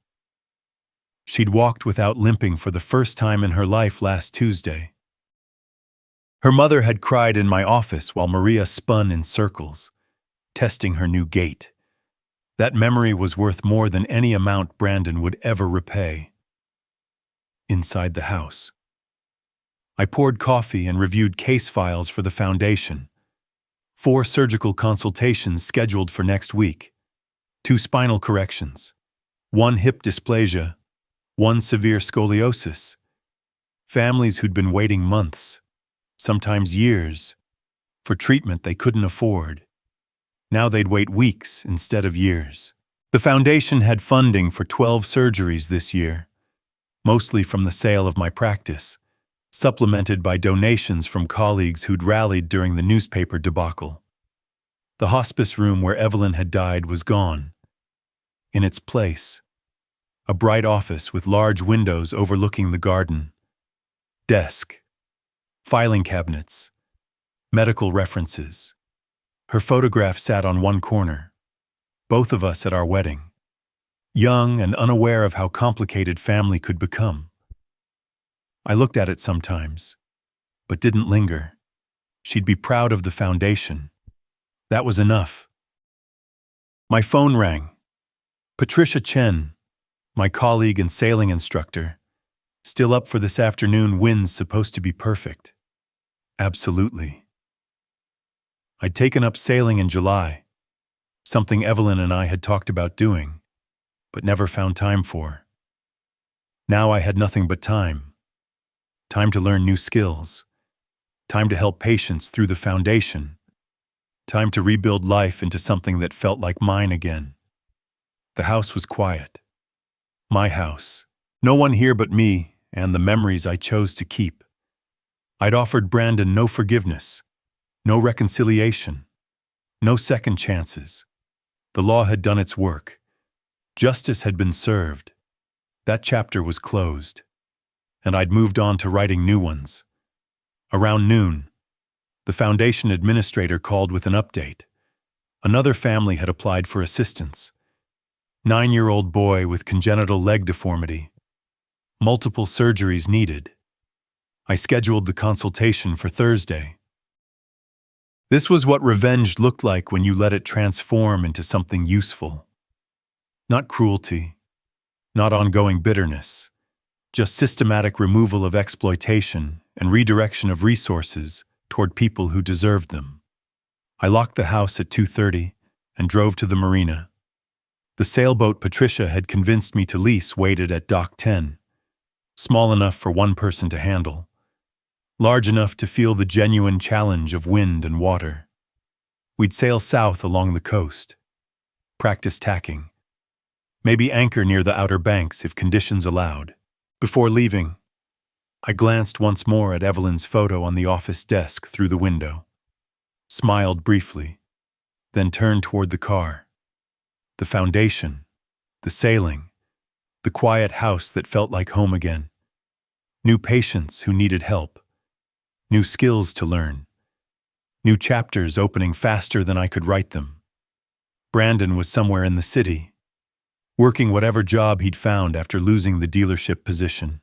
She'd walked without limping for the first time in her life last Tuesday. Her mother had cried in my office while Maria spun in circles, testing her new gait. That memory was worth more than any amount Brandon would ever repay. Inside the house. I poured coffee and reviewed case files for the foundation. 4 surgical consultations scheduled for next week. 2 spinal corrections. 1 hip dysplasia. 1 severe scoliosis. Families who'd been waiting months, sometimes years, for treatment they couldn't afford. Now they'd wait weeks instead of years. The foundation had funding for 12 surgeries this year, mostly from the sale of my practice, supplemented by donations from colleagues who'd rallied during the newspaper debacle. The hospice room where Evelyn had died was gone. In its place, a bright office with large windows overlooking the garden. Desk. Filing cabinets. Medical references. Her photograph sat on one corner. Both of us at our wedding. Young and unaware of how complicated family could become. I looked at it sometimes, but didn't linger. She'd be proud of the foundation. That was enough. My phone rang. Patricia Chen, my colleague and sailing instructor. Still up for this afternoon, wind's supposed to be perfect. Absolutely. I'd taken up sailing in July, something Evelyn and I had talked about doing, but never found time for. Now I had nothing but time. Time to learn new skills. Time to help patients through the foundation. Time to rebuild life into something that felt like mine again. The house was quiet. My house. No one here but me and the memories I chose to keep. I'd offered Brandon no forgiveness, no reconciliation, no second chances. The law had done its work. Justice had been served. That chapter was closed. And I'd moved on to writing new ones. Around noon, the foundation administrator called with an update. Another family had applied for assistance. 9-year-old boy with congenital leg deformity. Multiple surgeries needed. I scheduled the consultation for Thursday. This was what revenge looked like when you let it transform into something useful. Not cruelty, not ongoing bitterness, just systematic removal of exploitation and redirection of resources toward people who deserved them. I locked the house at 2:30 and drove to the marina. The sailboat Patricia had convinced me to lease waited at Dock 10, small enough for one person to handle, large enough to feel the genuine challenge of wind and water. We'd sail south along the coast, practice tacking, maybe anchor near the Outer Banks if conditions allowed. Before leaving, I glanced once more at Evelyn's photo on the office desk through the window, smiled briefly, then turned toward the car. The foundation, the sailing, the quiet house that felt like home again. New patients who needed help, new skills to learn, new chapters opening faster than I could write them. Brandon was somewhere in the city, working whatever job he'd found after losing the dealership position,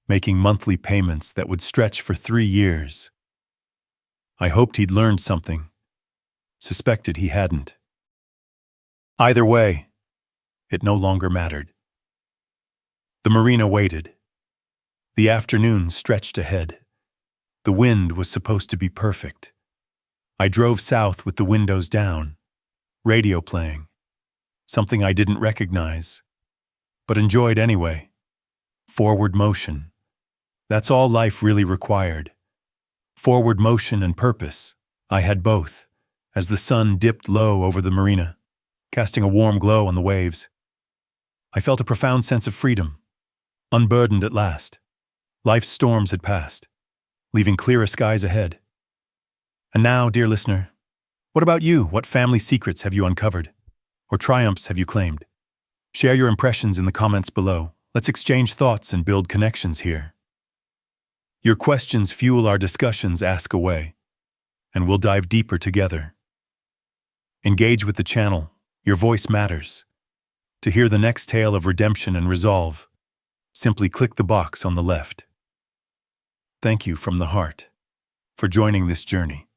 making monthly payments that would stretch for 3 years. I hoped he'd learned something, suspected he hadn't. Either way, it no longer mattered. The marina waited. The afternoon stretched ahead. The wind was supposed to be perfect. I drove south with the windows down, radio playing, something I didn't recognize, but enjoyed anyway. Forward motion. That's all life really required. Forward motion and purpose. I had both, as the sun dipped low over the marina, casting a warm glow on the waves. I felt a profound sense of freedom, unburdened at last. Life's storms had passed, leaving clearer skies ahead. And now, dear listener, what about you? What family secrets have you uncovered? Or triumphs have you claimed? Share your impressions in the comments below. Let's exchange thoughts and build connections here. Your questions fuel our discussions. Ask away, and we'll dive deeper together. Engage with the channel. Your voice matters. To hear the next tale of redemption and resolve, simply click the box on the left. Thank you from the heart for joining this journey.